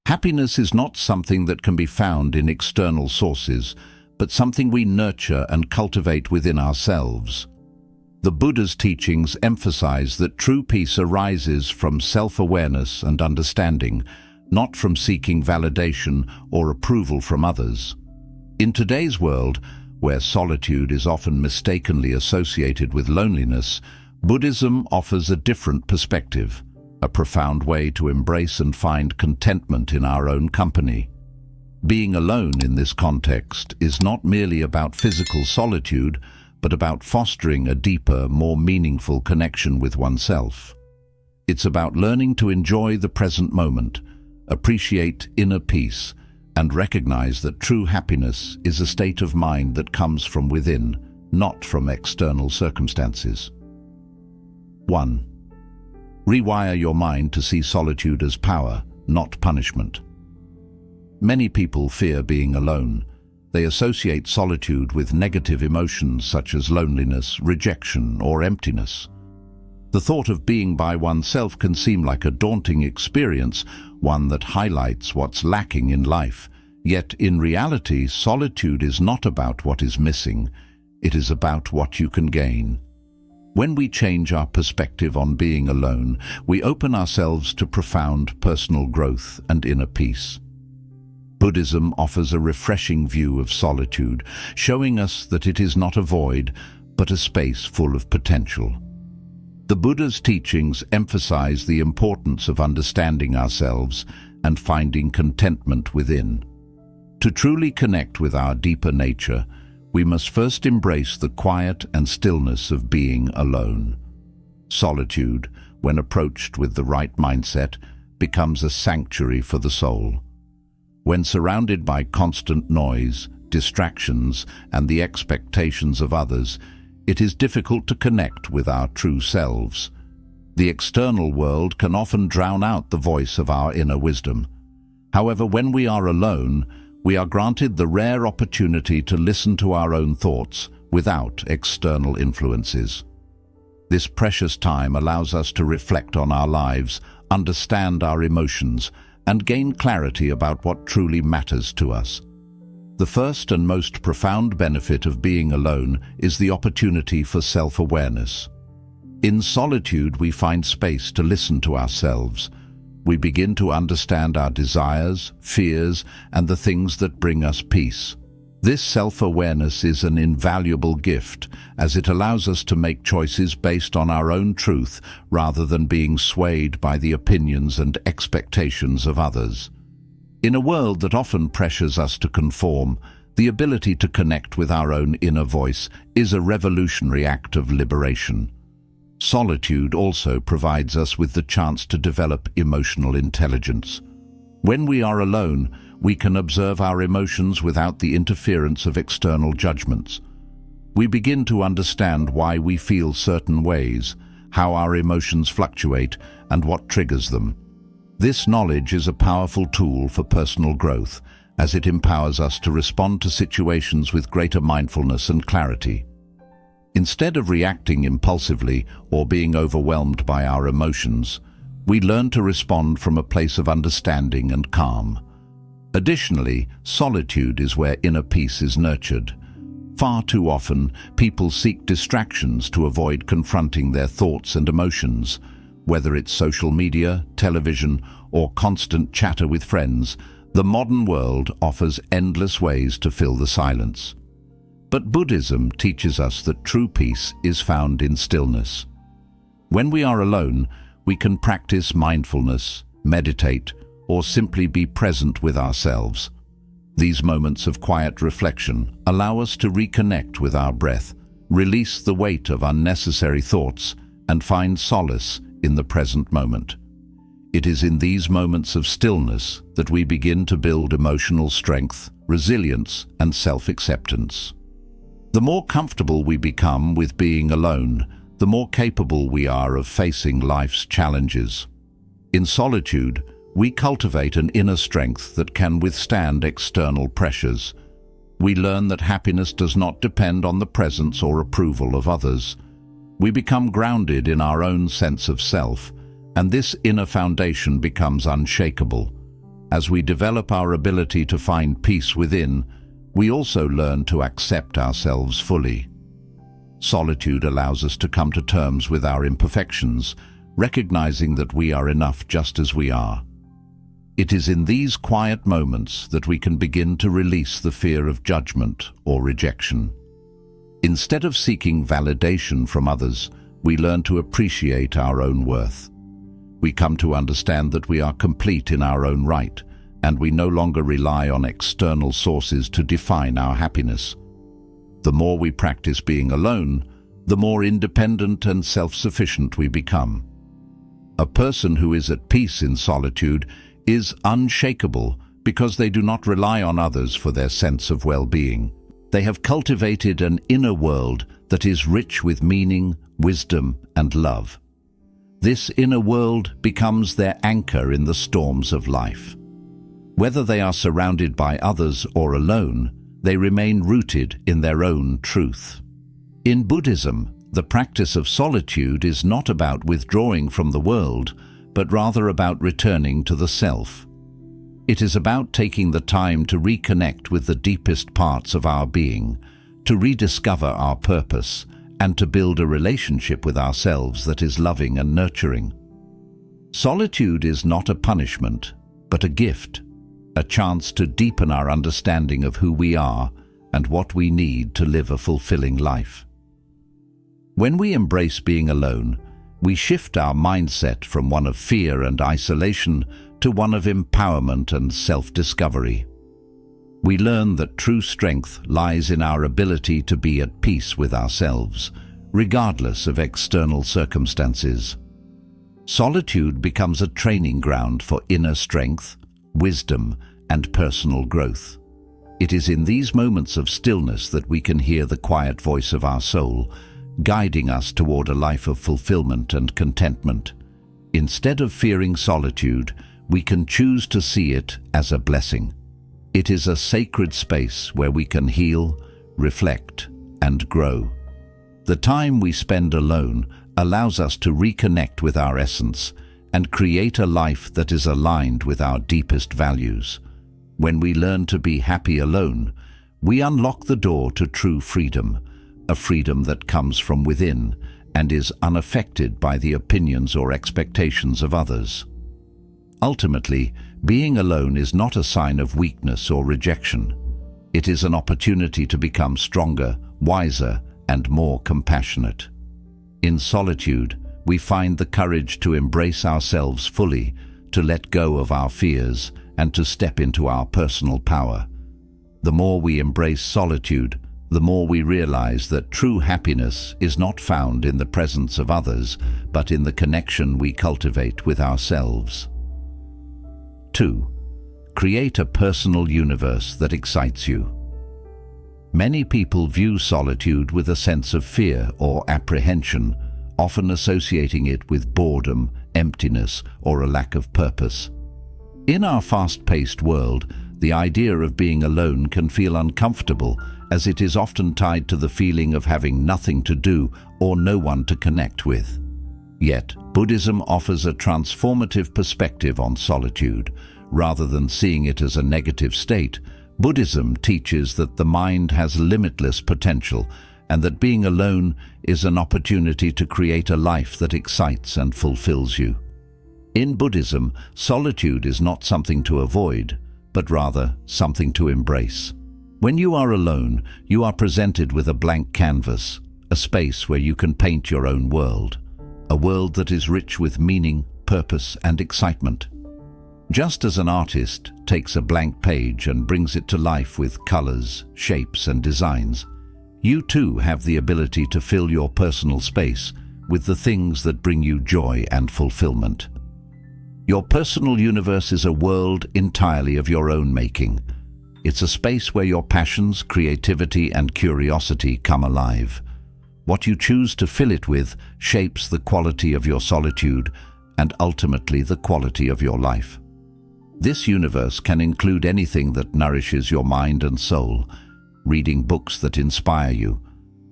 Happiness is not something that can be found in external sources, but something we nurture and cultivate within ourselves. The Buddha's teachings emphasize that true peace arises from self-awareness and understanding, not from seeking validation or approval from others. In today's world, where solitude is often mistakenly associated with loneliness, Buddhism offers a different perspective, a profound way to embrace and find contentment in our own company. Being alone in this context is not merely about physical solitude, but about fostering a deeper, more meaningful connection with oneself. It's about learning to enjoy the present moment, appreciate inner peace, and recognize that true happiness is a state of mind that comes from within, not from external circumstances. 1. Rewire your mind to see solitude as power, not punishment. Many people fear being alone. They associate solitude with negative emotions such as loneliness, rejection, or emptiness. The thought of being by oneself can seem like a daunting experience, one that highlights what's lacking in life. Yet, in reality, solitude is not about what is missing. It is about what you can gain. When we change our perspective on being alone, we open ourselves to profound personal growth and inner peace. Buddhism offers a refreshing view of solitude, showing us that it is not a void, but a space full of potential. The Buddha's teachings emphasize the importance of understanding ourselves and finding contentment within. To truly connect with our deeper nature, we must first embrace the quiet and stillness of being alone. Solitude, when approached with the right mindset, becomes a sanctuary for the soul. When surrounded by constant noise, distractions, and the expectations of others, it is difficult to connect with our true selves. The external world can often drown out the voice of our inner wisdom. However, when we are alone, we are granted the rare opportunity to listen to our own thoughts without external influences. This precious time allows us to reflect on our lives, understand our emotions, and gain clarity about what truly matters to us. The first and most profound benefit of being alone is the opportunity for self-awareness. In solitude, we find space to listen to ourselves. We begin to understand our desires, fears, and the things that bring us peace. This self-awareness is an invaluable gift, as it allows us to make choices based on our own truth rather than being swayed by the opinions and expectations of others. In a world that often pressures us to conform, the ability to connect with our own inner voice is a revolutionary act of liberation. Solitude also provides us with the chance to develop emotional intelligence. When we are alone, we can observe our emotions without the interference of external judgments. We begin to understand why we feel certain ways, how our emotions fluctuate, and what triggers them. This knowledge is a powerful tool for personal growth, as it empowers us to respond to situations with greater mindfulness and clarity. Instead of reacting impulsively or being overwhelmed by our emotions, we learn to respond from a place of understanding and calm. Additionally, solitude is where inner peace is nurtured. Far too often, people seek distractions to avoid confronting their thoughts and emotions. Whether it's social media, television, or constant chatter with friends, the modern world offers endless ways to fill the silence. But Buddhism teaches us that true peace is found in stillness. When we are alone, we can practice mindfulness, meditate, or simply be present with ourselves. These moments of quiet reflection allow us to reconnect with our breath, release the weight of unnecessary thoughts, and find solace in the present moment. It is in these moments of stillness that we begin to build emotional strength, resilience, and self-acceptance. The more comfortable we become with being alone, the more capable we are of facing life's challenges. In solitude, we cultivate an inner strength that can withstand external pressures. We learn that happiness does not depend on the presence or approval of others. We become grounded in our own sense of self, and this inner foundation becomes unshakable. As we develop our ability to find peace within, we also learn to accept ourselves fully. Solitude allows us to come to terms with our imperfections, recognizing that we are enough just as we are. It is in these quiet moments that we can begin to release the fear of judgment or rejection. Instead of seeking validation from others, we learn to appreciate our own worth. We come to understand that we are complete in our own right, and we no longer rely on external sources to define our happiness. The more we practice being alone, the more independent and self-sufficient we become. A person who is at peace in solitude is unshakable because they do not rely on others for their sense of well-being. They have cultivated an inner world that is rich with meaning, wisdom, and love. This inner world becomes their anchor in the storms of life. Whether they are surrounded by others or alone, they remain rooted in their own truth. In Buddhism, the practice of solitude is not about withdrawing from the world, but rather about returning to the self. It is about taking the time to reconnect with the deepest parts of our being, to rediscover our purpose, and to build a relationship with ourselves that is loving and nurturing. Solitude is not a punishment, but a gift, a chance to deepen our understanding of who we are and what we need to live a fulfilling life. When we embrace being alone, we shift our mindset from one of fear and isolation to one of empowerment and self-discovery. We learn that true strength lies in our ability to be at peace with ourselves, regardless of external circumstances. Solitude becomes a training ground for inner strength, wisdom, and personal growth. It is in these moments of stillness that we can hear the quiet voice of our soul, guiding us toward a life of fulfillment and contentment. Instead of fearing solitude, we can choose to see it as a blessing. It is a sacred space where we can heal, reflect, and grow. The time we spend alone allows us to reconnect with our essence and create a life that is aligned with our deepest values. When we learn to be happy alone, we unlock the door to true freedom, a freedom that comes from within and is unaffected by the opinions or expectations of others. Ultimately, being alone is not a sign of weakness or rejection. It is an opportunity to become stronger, wiser, and more compassionate. In solitude, we find the courage to embrace ourselves fully, to let go of our fears, and to step into our personal power. The more we embrace solitude, the more we realize that true happiness is not found in the presence of others, but in the connection we cultivate with ourselves. 2. Create a personal universe that excites you. Many people view solitude with a sense of fear or apprehension, often associating it with boredom, emptiness, or a lack of purpose. In our fast-paced world, the idea of being alone can feel uncomfortable, as it is often tied to the feeling of having nothing to do or no one to connect with. Yet, Buddhism offers a transformative perspective on solitude. Rather than seeing it as a negative state, Buddhism teaches that the mind has limitless potential and that being alone is an opportunity to create a life that excites and fulfills you. In Buddhism, solitude is not something to avoid, but rather something to embrace. When you are alone, you are presented with a blank canvas, a space where you can paint your own world, a world that is rich with meaning, purpose, and excitement. Just as an artist takes a blank page and brings it to life with colors, shapes, and designs, you too have the ability to fill your personal space with the things that bring you joy and fulfillment. Your personal universe is a world entirely of your own making. It's a space where your passions, creativity, and curiosity come alive. What you choose to fill it with shapes the quality of your solitude and ultimately the quality of your life. This universe can include anything that nourishes your mind and soul: reading books that inspire you,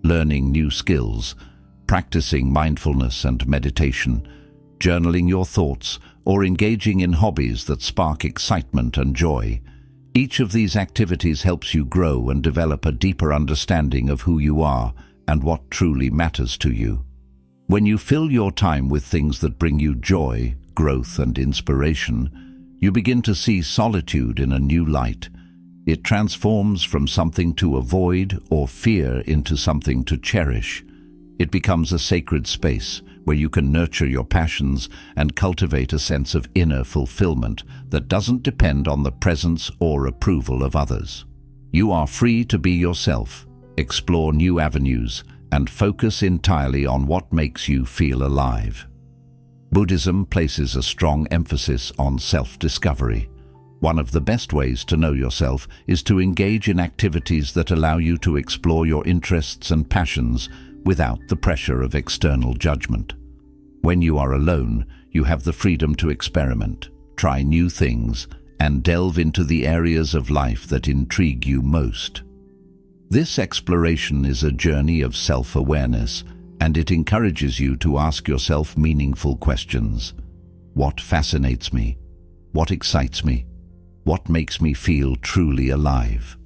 learning new skills, practicing mindfulness and meditation, journaling your thoughts, or engaging in hobbies that spark excitement and joy. Each of these activities helps you grow and develop a deeper understanding of who you are and what truly matters to you. When you fill your time with things that bring you joy, growth, and inspiration, you begin to see solitude in a new light. It transforms from something to avoid or fear into something to cherish. It becomes a sacred space where you can nurture your passions and cultivate a sense of inner fulfillment that doesn't depend on the presence or approval of others. You are free to be yourself, explore new avenues, and focus entirely on what makes you feel alive. Buddhism places a strong emphasis on self-discovery. One of the best ways to know yourself is to engage in activities that allow you to explore your interests and passions without the pressure of external judgment. When you are alone, you have the freedom to experiment, try new things, and delve into the areas of life that intrigue you most. This exploration is a journey of self-awareness, and it encourages you to ask yourself meaningful questions. What fascinates me? What excites me? What makes me feel truly alive?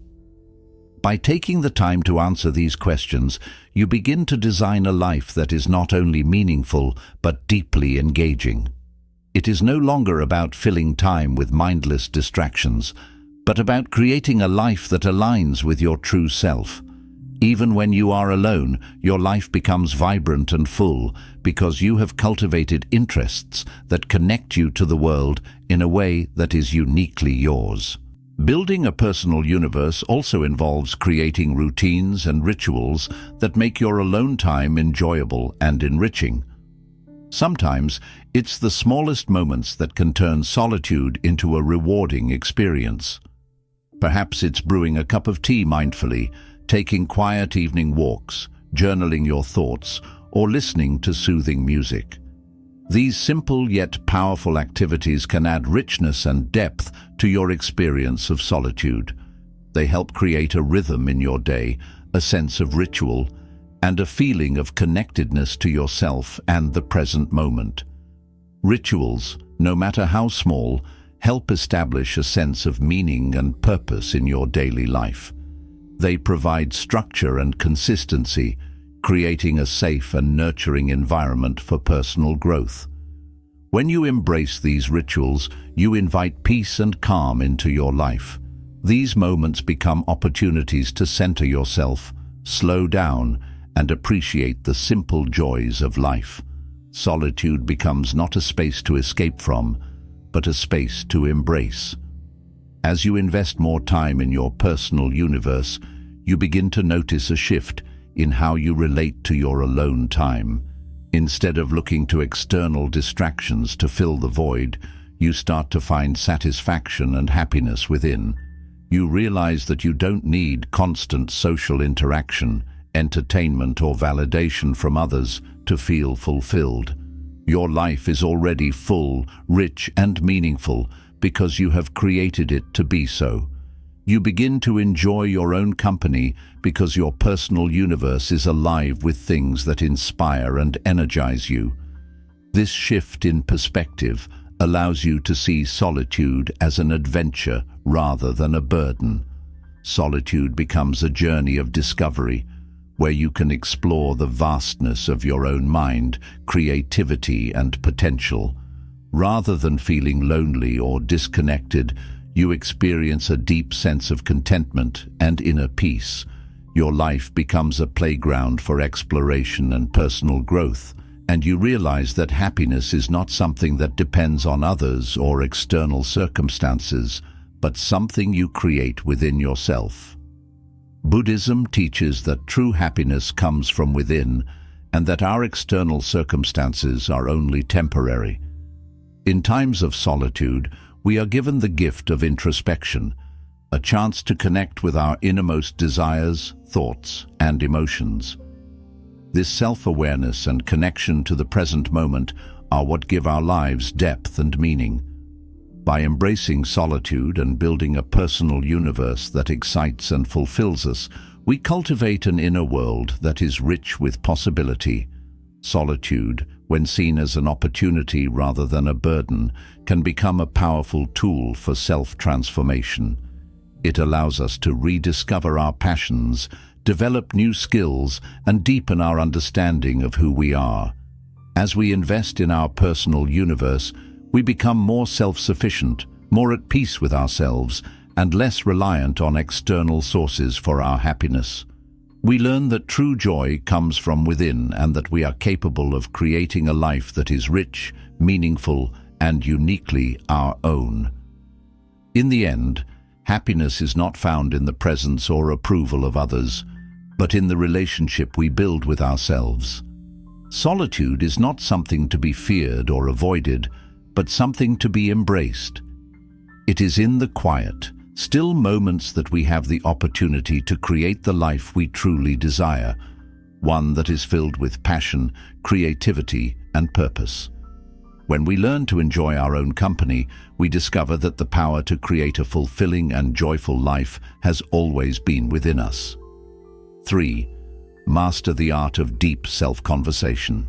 By taking the time to answer these questions, you begin to design a life that is not only meaningful but deeply engaging. It is no longer about filling time with mindless distractions, but about creating a life that aligns with your true self. Even when you are alone, your life becomes vibrant and full because you have cultivated interests that connect you to the world in a way that is uniquely yours. Building a personal universe also involves creating routines and rituals that make your alone time enjoyable and enriching. Sometimes, it's the smallest moments that can turn solitude into a rewarding experience. Perhaps it's brewing a cup of tea mindfully, taking quiet evening walks, journaling your thoughts, or listening to soothing music. These simple yet powerful activities can add richness and depth to your experience of solitude. They help create a rhythm in your day, a sense of ritual, and a feeling of connectedness to yourself and the present moment. Rituals, no matter how small, help establish a sense of meaning and purpose in your daily life. They provide structure and consistency, creating a safe and nurturing environment for personal growth. When you embrace these rituals, you invite peace and calm into your life. These moments become opportunities to center yourself, slow down, and appreciate the simple joys of life. Solitude becomes not a space to escape from, but a space to embrace. As you invest more time in your personal universe, you begin to notice a shift in how you relate to your alone time. Instead of looking to external distractions to fill the void, you start to find satisfaction and happiness within. You realize that you don't need constant social interaction, entertainment, or validation from others to feel fulfilled. Your life is already full, rich, and meaningful because you have created it to be so. You begin to enjoy your own company because your personal universe is alive with things that inspire and energize you. This shift in perspective allows you to see solitude as an adventure rather than a burden. Solitude becomes a journey of discovery, where you can explore the vastness of your own mind, creativity, and potential. Rather than feeling lonely or disconnected, you experience a deep sense of contentment and inner peace. Your life becomes a playground for exploration and personal growth, and you realize that happiness is not something that depends on others or external circumstances, but something you create within yourself. Buddhism teaches that true happiness comes from within, and that our external circumstances are only temporary. In times of solitude, we are given the gift of introspection, a chance to connect with our innermost desires, thoughts, and emotions. This self-awareness and connection to the present moment are what give our lives depth and meaning. By embracing solitude and building a personal universe that excites and fulfills us, we cultivate an inner world that is rich with possibility. Solitude, when seen as an opportunity rather than a burden, can become a powerful tool for self-transformation. It allows us to rediscover our passions, develop new skills, and deepen our understanding of who we are. As we invest in our personal universe, we become more self-sufficient, more at peace with ourselves, and less reliant on external sources for our happiness. We learn that true joy comes from within and that we are capable of creating a life that is rich, meaningful, and uniquely our own. In the end, happiness is not found in the presence or approval of others, but in the relationship we build with ourselves. Solitude is not something to be feared or avoided, but something to be embraced. It is in the quiet, still moments that we have the opportunity to create the life we truly desire, one that is filled with passion, creativity, and purpose. When we learn to enjoy our own company, we discover that the power to create a fulfilling and joyful life has always been within us. 3. Master the art of deep self-conversation.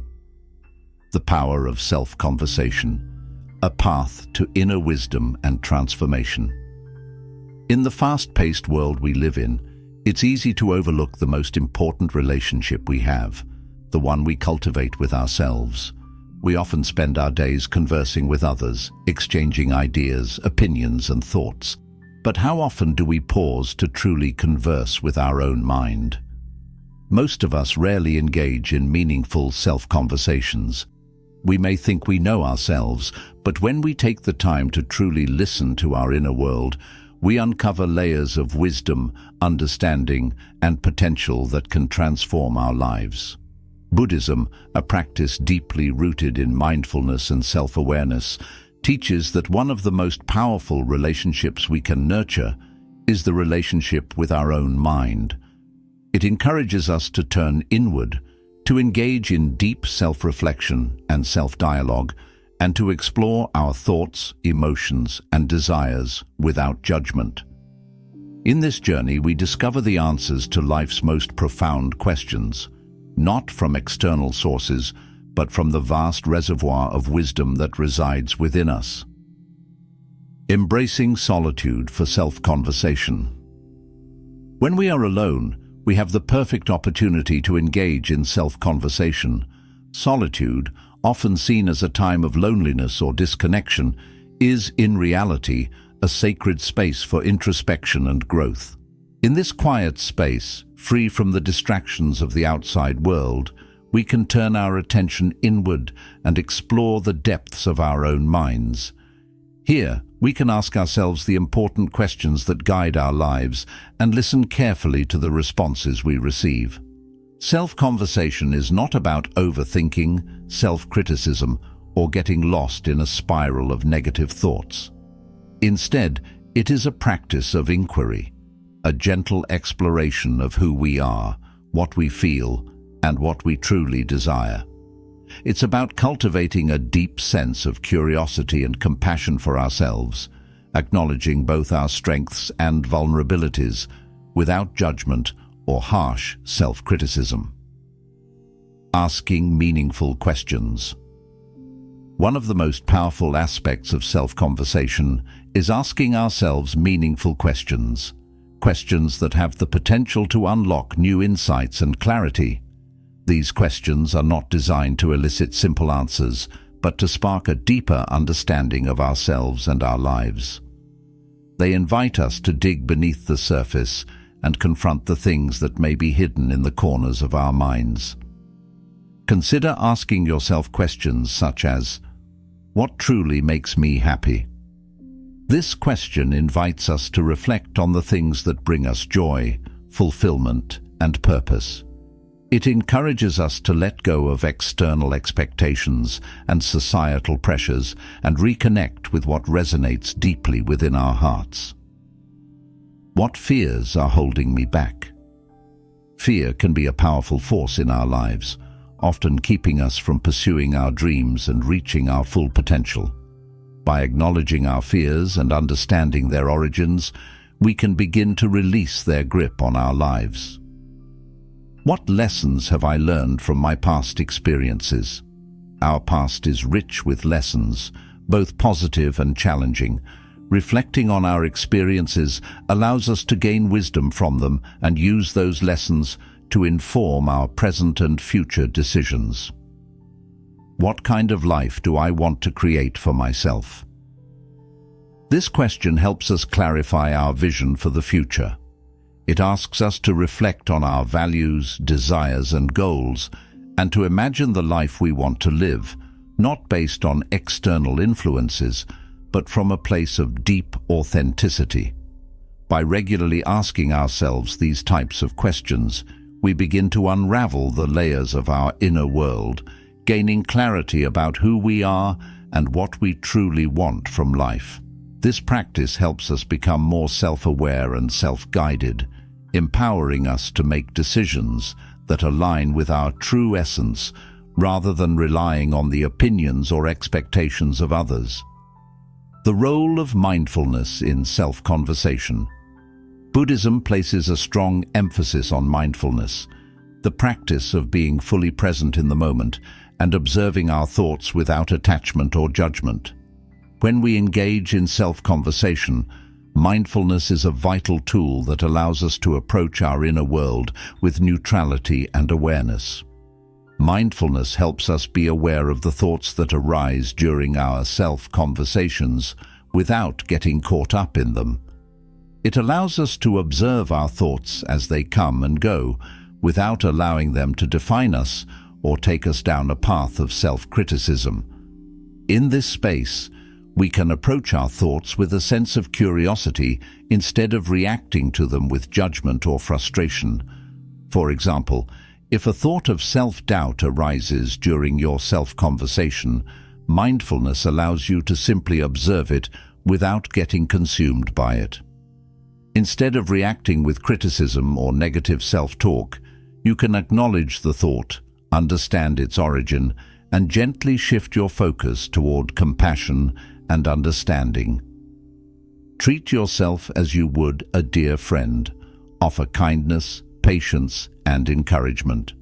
The power of self-conversation, a path to inner wisdom and transformation. In the fast-paced world we live in, it's easy to overlook the most important relationship we have, the one we cultivate with ourselves. We often spend our days conversing with others, exchanging ideas, opinions, and thoughts. But how often do we pause to truly converse with our own mind? Most of us rarely engage in meaningful self-conversations. We may think we know ourselves, but when we take the time to truly listen to our inner world, we uncover layers of wisdom, understanding, and potential that can transform our lives. Buddhism, a practice deeply rooted in mindfulness and self-awareness, teaches that one of the most powerful relationships we can nurture is the relationship with our own mind. It encourages us to turn inward, to engage in deep self-reflection and self-dialogue, and to explore our thoughts, emotions, and desires without judgment. In this journey, we discover the answers to life's most profound questions, not from external sources, but from the vast reservoir of wisdom that resides within us. Embracing solitude for self-conversation. When we are alone, we have the perfect opportunity to engage in self-conversation. Solitude, often seen as a time of loneliness or disconnection, is, in reality, a sacred space for introspection and growth. In this quiet space, free from the distractions of the outside world, we can turn our attention inward and explore the depths of our own minds. Here, we can ask ourselves the important questions that guide our lives and listen carefully to the responses we receive. Self-conversation is not about overthinking, self-criticism, or getting lost in a spiral of negative thoughts. Instead, it is a practice of inquiry, a gentle exploration of who we are, what we feel, and what we truly desire. It's about cultivating a deep sense of curiosity and compassion for ourselves, acknowledging both our strengths and vulnerabilities, without judgment or harsh self-criticism. Asking meaningful questions. One of the most powerful aspects of self-conversation is asking ourselves meaningful questions, questions that have the potential to unlock new insights and clarity. These questions are not designed to elicit simple answers, but to spark a deeper understanding of ourselves and our lives. They invite us to dig beneath the surface and confront the things that may be hidden in the corners of our minds. Consider asking yourself questions such as, what truly makes me happy? This question invites us to reflect on the things that bring us joy, fulfillment, and purpose. It encourages us to let go of external expectations and societal pressures and reconnect with what resonates deeply within our hearts. What fears are holding me back? Fear can be a powerful force in our lives, often keeping us from pursuing our dreams and reaching our full potential. By acknowledging our fears and understanding their origins, we can begin to release their grip on our lives. What lessons have I learned from my past experiences? Our past is rich with lessons, both positive and challenging. Reflecting on our experiences allows us to gain wisdom from them and use those lessons to inform our present and future decisions. What kind of life do I want to create for myself? This question helps us clarify our vision for the future. It asks us to reflect on our values, desires, and goals, and to imagine the life we want to live, not based on external influences, but from a place of deep authenticity. By regularly asking ourselves these types of questions, we begin to unravel the layers of our inner world, gaining clarity about who we are and what we truly want from life. This practice helps us become more self-aware and self-guided, empowering us to make decisions that align with our true essence rather than relying on the opinions or expectations of others. The role of mindfulness in self-conversation. Buddhism places a strong emphasis on mindfulness, the practice of being fully present in the moment and observing our thoughts without attachment or judgment. When we engage in self-conversation, mindfulness is a vital tool that allows us to approach our inner world with neutrality and awareness. Mindfulness helps us be aware of the thoughts that arise during our self-conversations without getting caught up in them. It allows us to observe our thoughts as they come and go, without allowing them to define us or take us down a path of self-criticism. In this space, we can approach our thoughts with a sense of curiosity instead of reacting to them with judgment or frustration. For example, if a thought of self-doubt arises during your self-conversation, mindfulness allows you to simply observe it without getting consumed by it. Instead of reacting with criticism or negative self-talk, you can acknowledge the thought, understand its origin, and gently shift your focus toward compassion and understanding. Treat yourself as you would a dear friend. Offer kindness, patience, and encouragement.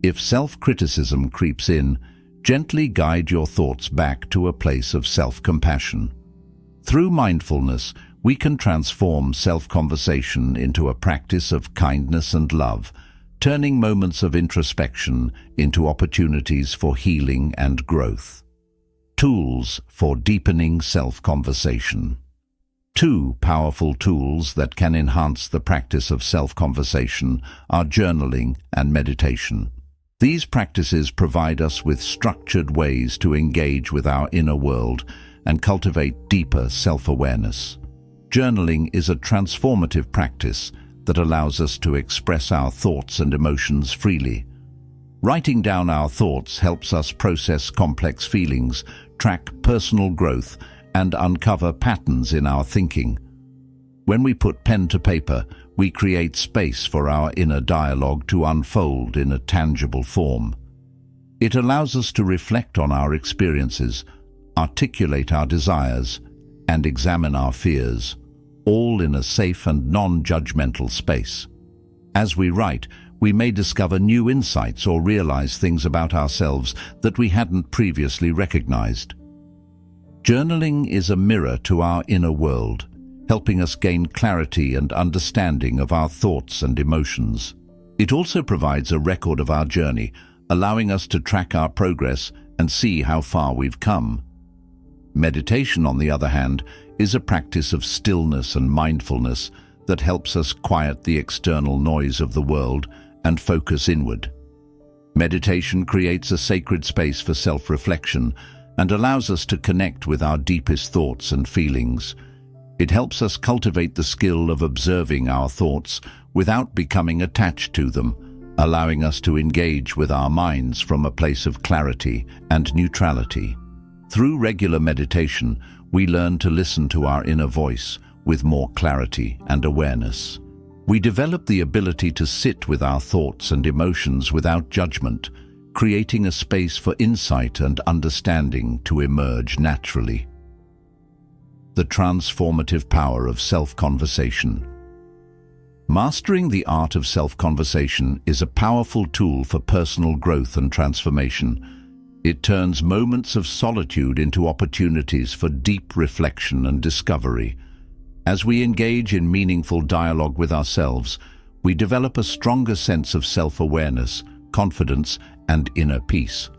If self-criticism creeps in, gently guide your thoughts back to a place of self-compassion. Through mindfulness, we can transform self-conversation into a practice of kindness and love, turning moments of introspection into opportunities for healing and growth. Tools for deepening self-conversation. Two powerful tools that can enhance the practice of self-conversation are journaling and meditation. These practices provide us with structured ways to engage with our inner world and cultivate deeper self-awareness. Journaling is a transformative practice that allows us to express our thoughts and emotions freely. Writing down our thoughts helps us process complex feelings, track personal growth, and uncover patterns in our thinking. When we put pen to paper, we create space for our inner dialogue to unfold in a tangible form. It allows us to reflect on our experiences, articulate our desires, and examine our fears, all in a safe and non-judgmental space. As we write, we may discover new insights or realize things about ourselves that we hadn't previously recognized. Journaling is a mirror to our inner world, helping us gain clarity and understanding of our thoughts and emotions. It also provides a record of our journey, allowing us to track our progress and see how far we've come. Meditation, on the other hand, is a practice of stillness and mindfulness that helps us quiet the external noise of the world and focus inward. Meditation creates a sacred space for self-reflection and allows us to connect with our deepest thoughts and feelings. It helps us cultivate the skill of observing our thoughts without becoming attached to them, allowing us to engage with our minds from a place of clarity and neutrality. Through regular meditation, we learn to listen to our inner voice with more clarity and awareness. We develop the ability to sit with our thoughts and emotions without judgment, creating a space for insight and understanding to emerge naturally. The transformative power of self-conversation. Mastering the art of self-conversation is a powerful tool for personal growth and transformation. It turns moments of solitude into opportunities for deep reflection and discovery. As we engage in meaningful dialogue with ourselves, we develop a stronger sense of self-awareness, confidence, and inner peace.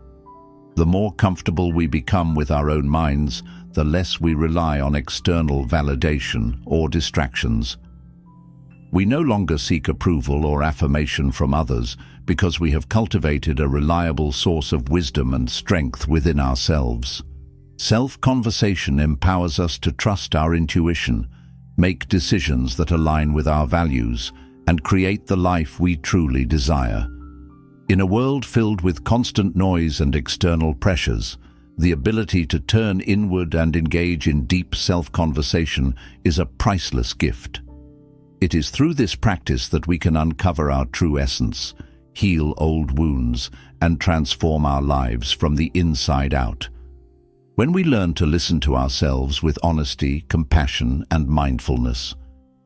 The more comfortable we become with our own minds, the less we rely on external validation or distractions. We no longer seek approval or affirmation from others because we have cultivated a reliable source of wisdom and strength within ourselves. Self-conversation empowers us to trust our intuition, make decisions that align with our values, and create the life we truly desire. In a world filled with constant noise and external pressures, the ability to turn inward and engage in deep self-conversation is a priceless gift. It is through this practice that we can uncover our true essence, heal old wounds, and transform our lives from the inside out. When we learn to listen to ourselves with honesty, compassion, and mindfulness,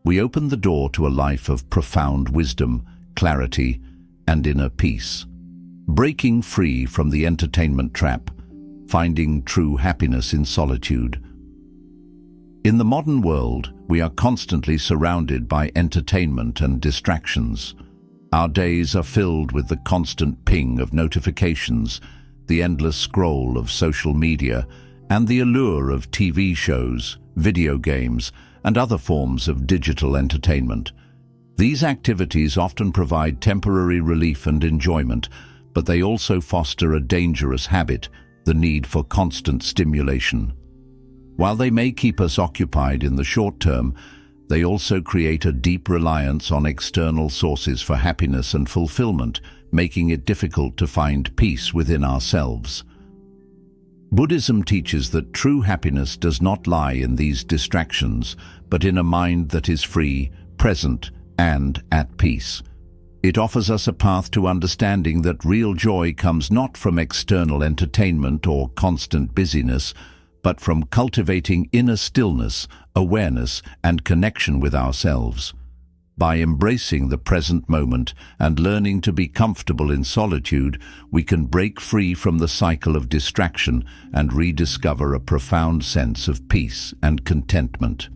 we open the door to a life of profound wisdom, clarity, and inner peace. Breaking free from the entertainment trap, finding true happiness in solitude. In the modern world, we are constantly surrounded by entertainment and distractions. Our days are filled with the constant ping of notifications, the endless scroll of social media, and the allure of TV shows, video games, and other forms of digital entertainment. These activities often provide temporary relief and enjoyment, but they also foster a dangerous habit, the need for constant stimulation. While they may keep us occupied in the short term, they also create a deep reliance on external sources for happiness and fulfillment, making it difficult to find peace within ourselves. Buddhism teaches that true happiness does not lie in these distractions, but in a mind that is free, present, and at peace. It offers us a path to understanding that real joy comes not from external entertainment or constant busyness, but from cultivating inner stillness, awareness, and connection with ourselves. By embracing the present moment and learning to be comfortable in solitude, we can break free from the cycle of distraction and rediscover a profound sense of peace and contentment.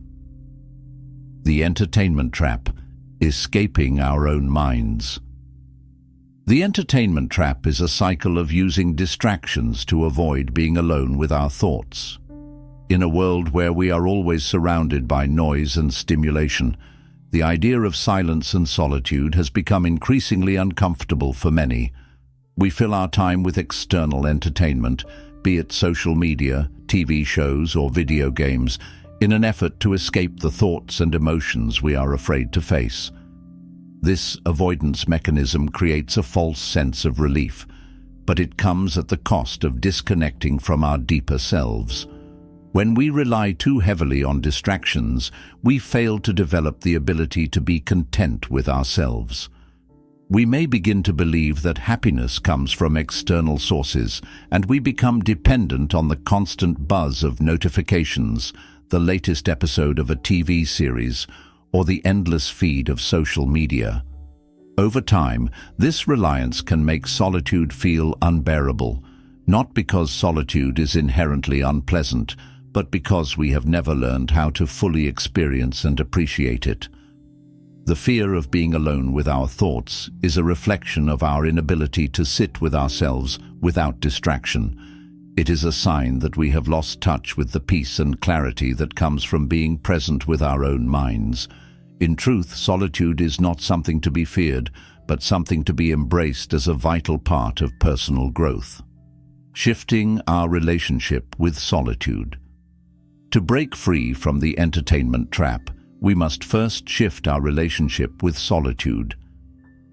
The entertainment trap: escaping our own minds. The entertainment trap is a cycle of using distractions to avoid being alone with our thoughts. In a world where we are always surrounded by noise and stimulation, the idea of silence and solitude has become increasingly uncomfortable for many. We fill our time with external entertainment, be it social media, TV shows, or video games, in an effort to escape the thoughts and emotions we are afraid to face. This avoidance mechanism creates a false sense of relief, but it comes at the cost of disconnecting from our deeper selves. When we rely too heavily on distractions, we fail to develop the ability to be content with ourselves. We may begin to believe that happiness comes from external sources, and we become dependent on the constant buzz of notifications, the latest episode of a TV series, or the endless feed of social media. Over time, this reliance can make solitude feel unbearable, not because solitude is inherently unpleasant, but because we have never learned how to fully experience and appreciate it. The fear of being alone with our thoughts is a reflection of our inability to sit with ourselves without distraction. It is a sign that we have lost touch with the peace and clarity that comes from being present with our own minds. In truth, solitude is not something to be feared, but something to be embraced as a vital part of personal growth. Shifting our relationship with solitude. To break free from the entertainment trap, we must first shift our relationship with solitude.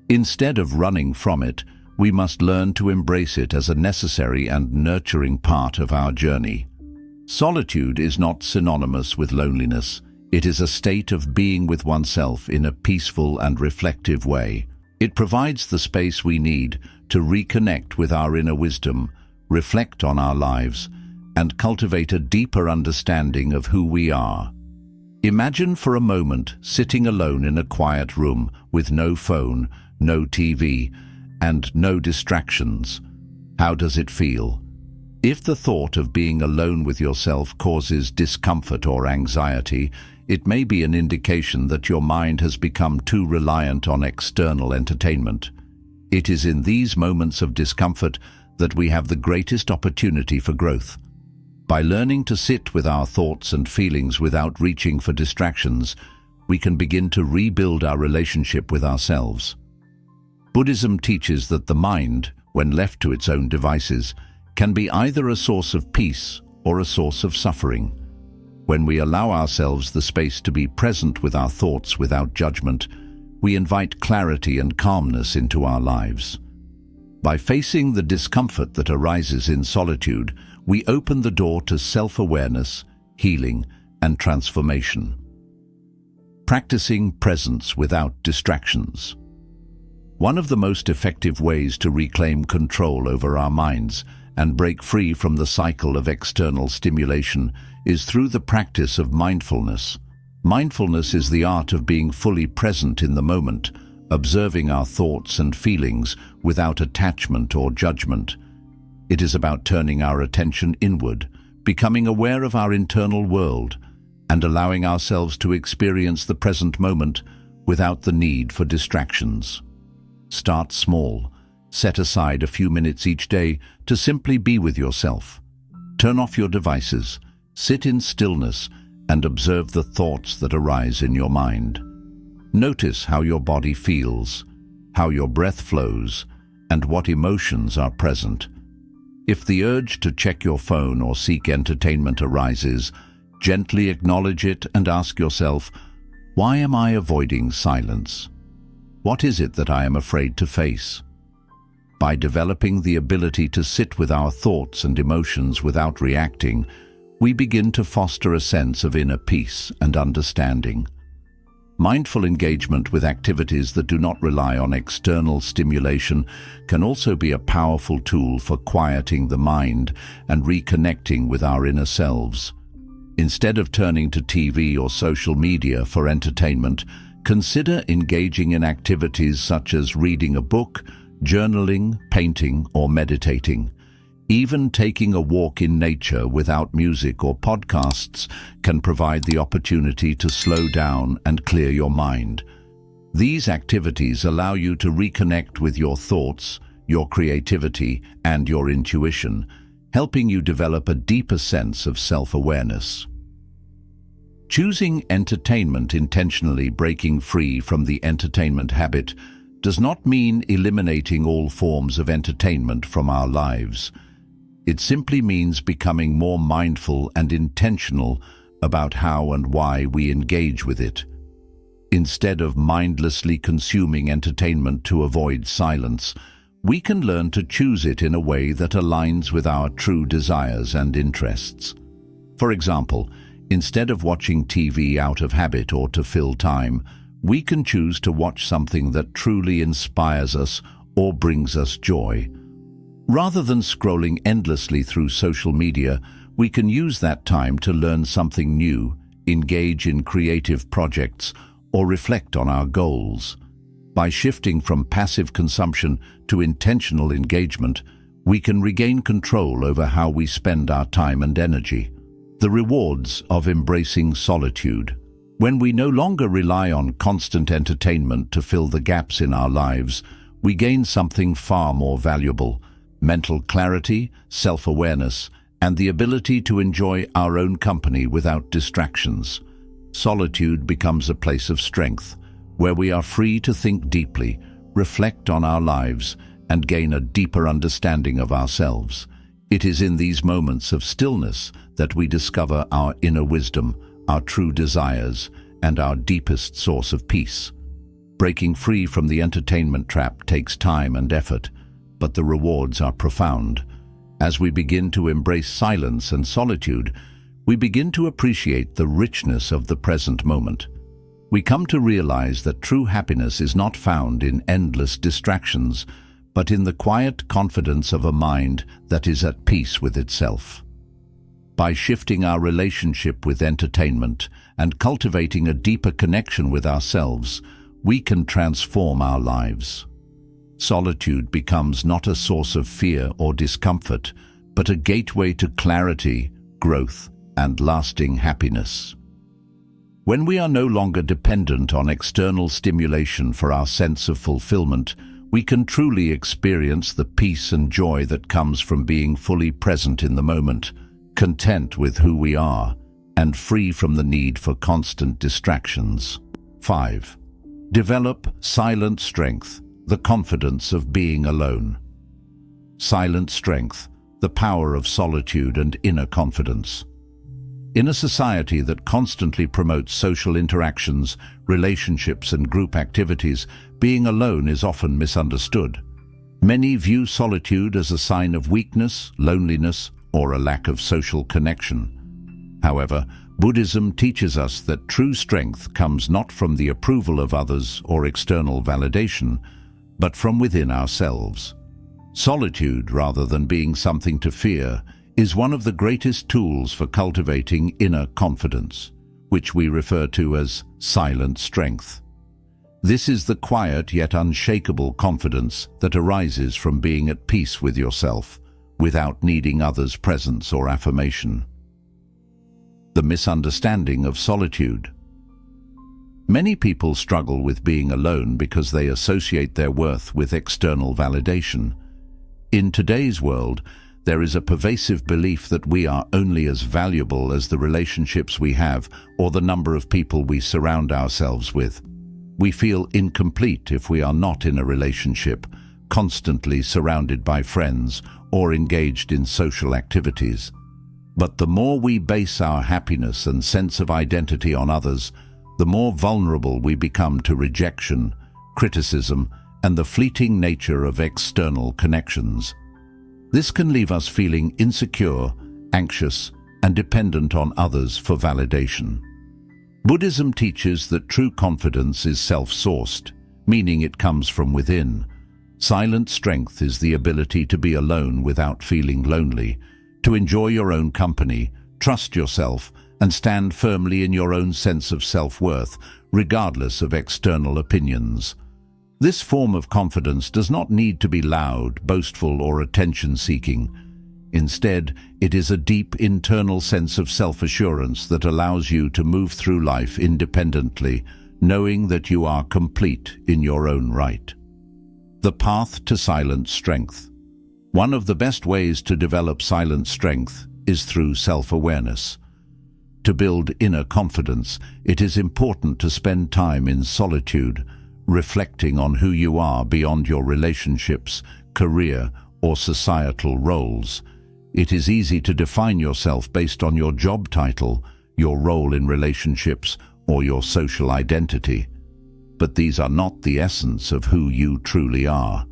Instead of running from it, we must learn to embrace it as a necessary and nurturing part of our journey. Solitude is not synonymous with loneliness. It is a state of being with oneself in a peaceful and reflective way. It provides the space we need to reconnect with our inner wisdom, reflect on our lives, and cultivate a deeper understanding of who we are. Imagine for a moment sitting alone in a quiet room with no phone, no TV, and no distractions. How does it feel? If the thought of being alone with yourself causes discomfort or anxiety, it may be an indication that your mind has become too reliant on external entertainment. It is in these moments of discomfort that we have the greatest opportunity for growth. By learning to sit with our thoughts and feelings without reaching for distractions, we can begin to rebuild our relationship with ourselves. Buddhism teaches that the mind, when left to its own devices, can be either a source of peace or a source of suffering. When we allow ourselves the space to be present with our thoughts without judgment, we invite clarity and calmness into our lives. By facing the discomfort that arises in solitude, we open the door to self-awareness, healing, and transformation. Practicing presence without distractions. One of the most effective ways to reclaim control over our minds and break free from the cycle of external stimulation is through the practice of mindfulness. Mindfulness is the art of being fully present in the moment, observing our thoughts and feelings without attachment or judgment. It is about turning our attention inward, becoming aware of our internal world, and allowing ourselves to experience the present moment without the need for distractions. Start small. Set aside a few minutes each day to simply be with yourself. Turn off your devices, sit in stillness, and observe the thoughts that arise in your mind. Notice how your body feels, how your breath flows, and what emotions are present. If the urge to check your phone or seek entertainment arises, gently acknowledge it and ask yourself, why am I avoiding silence? What is it that I am afraid to face? By developing the ability to sit with our thoughts and emotions without reacting, we begin to foster a sense of inner peace and understanding. Mindful engagement with activities that do not rely on external stimulation can also be a powerful tool for quieting the mind and reconnecting with our inner selves. Instead of turning to TV or social media for entertainment, consider engaging in activities such as reading a book, journaling, painting, or meditating. Even taking a walk in nature without music or podcasts can provide the opportunity to slow down and clear your mind. These activities allow you to reconnect with your thoughts, your creativity, and your intuition, helping you develop a deeper sense of self-awareness. Choosing entertainment intentionally, breaking free from the entertainment habit, does not mean eliminating all forms of entertainment from our lives. It simply means becoming more mindful and intentional about how and why we engage with it. Instead of mindlessly consuming entertainment to avoid silence, we can learn to choose it in a way that aligns with our true desires and interests. For example, instead of watching TV out of habit or to fill time, we can choose to watch something that truly inspires us or brings us joy. Rather than scrolling endlessly through social media, we can use that time to learn something new, engage in creative projects, or reflect on our goals. By shifting from passive consumption to intentional engagement, we can regain control over how we spend our time and energy. The rewards of embracing solitude. When we no longer rely on constant entertainment to fill the gaps in our lives, we gain something far more valuable: mental clarity, self-awareness, and the ability to enjoy our own company without distractions. Solitude becomes a place of strength, where we are free to think deeply, reflect on our lives, and gain a deeper understanding of ourselves. It is in these moments of stillness that we discover our inner wisdom, our true desires, and our deepest source of peace. Breaking free from the entertainment trap takes time and effort, but the rewards are profound. As we begin to embrace silence and solitude, we begin to appreciate the richness of the present moment. We come to realize that true happiness is not found in endless distractions, but in the quiet confidence of a mind that is at peace with itself. By shifting our relationship with entertainment and cultivating a deeper connection with ourselves, we can transform our lives. Solitude becomes not a source of fear or discomfort, but a gateway to clarity, growth, and lasting happiness. When we are no longer dependent on external stimulation for our sense of fulfillment, we can truly experience the peace and joy that comes from being fully present in the moment, content with who we are, and free from the need for constant distractions. 5. Develop silent strength, the confidence of being alone. Silent strength, the power of solitude and inner confidence. In a society that constantly promotes social interactions, relationships, and group activities, being alone is often misunderstood. Many view solitude as a sign of weakness, loneliness, or a lack of social connection. However, Buddhism teaches us that true strength comes not from the approval of others or external validation, but from within ourselves. Solitude, rather than being something to fear, is one of the greatest tools for cultivating inner confidence, which we refer to as silent strength. This is the quiet yet unshakable confidence that arises from being at peace with yourself, without needing others' presence or affirmation. The misunderstanding of solitude. Many people struggle with being alone because they associate their worth with external validation. In today's world, there is a pervasive belief that we are only as valuable as the relationships we have or the number of people we surround ourselves with. We feel incomplete if we are not in a relationship, constantly surrounded by friends, or engaged in social activities. But the more we base our happiness and sense of identity on others, the more vulnerable we become to rejection, criticism, and the fleeting nature of external connections. This can leave us feeling insecure, anxious, and dependent on others for validation. Buddhism teaches that true confidence is self-sourced, meaning it comes from within. Silent strength is the ability to be alone without feeling lonely, to enjoy your own company, trust yourself, and stand firmly in your own sense of self-worth, regardless of external opinions. This form of confidence does not need to be loud, boastful, or attention-seeking. Instead, it is a deep internal sense of self-assurance that allows you to move through life independently, knowing that you are complete in your own right. The path to silent strength. One of the best ways to develop silent strength is through self-awareness. To build inner confidence, it is important to spend time in solitude, reflecting on who you are beyond your relationships, career, or societal roles. It is easy to define yourself based on your job title, your role in relationships, or your social identity. But these are not the essence of who you truly are.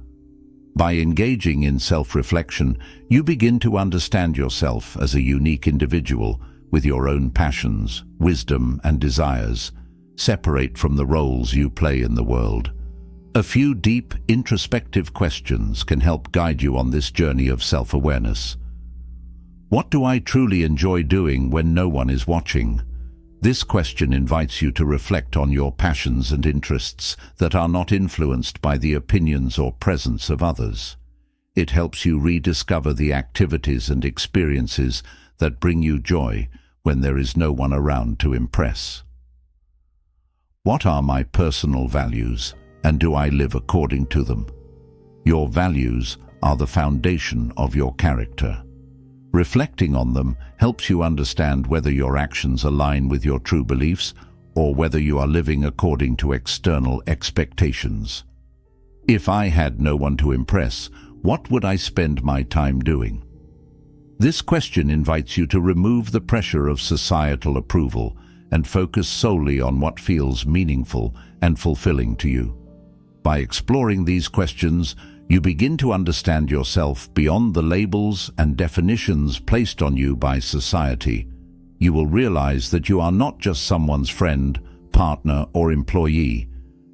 By engaging in self-reflection, you begin to understand yourself as a unique individual with your own passions, wisdom, and desires, separate from the roles you play in the world. A few deep, introspective questions can help guide you on this journey of self-awareness. What do I truly enjoy doing when no one is watching? This question invites you to reflect on your passions and interests that are not influenced by the opinions or presence of others. It helps you rediscover the activities and experiences that bring you joy when there is no one around to impress. What are my personal values, and do I live according to them? Your values are the foundation of your character. Reflecting on them helps you understand whether your actions align with your true beliefs or whether you are living according to external expectations. If I had no one to impress, what would I spend my time doing? This question invites you to remove the pressure of societal approval and focus solely on what feels meaningful and fulfilling to you. By exploring these questions, you begin to understand yourself beyond the labels and definitions placed on you by society. You will realize that you are not just someone's friend, partner, or employee.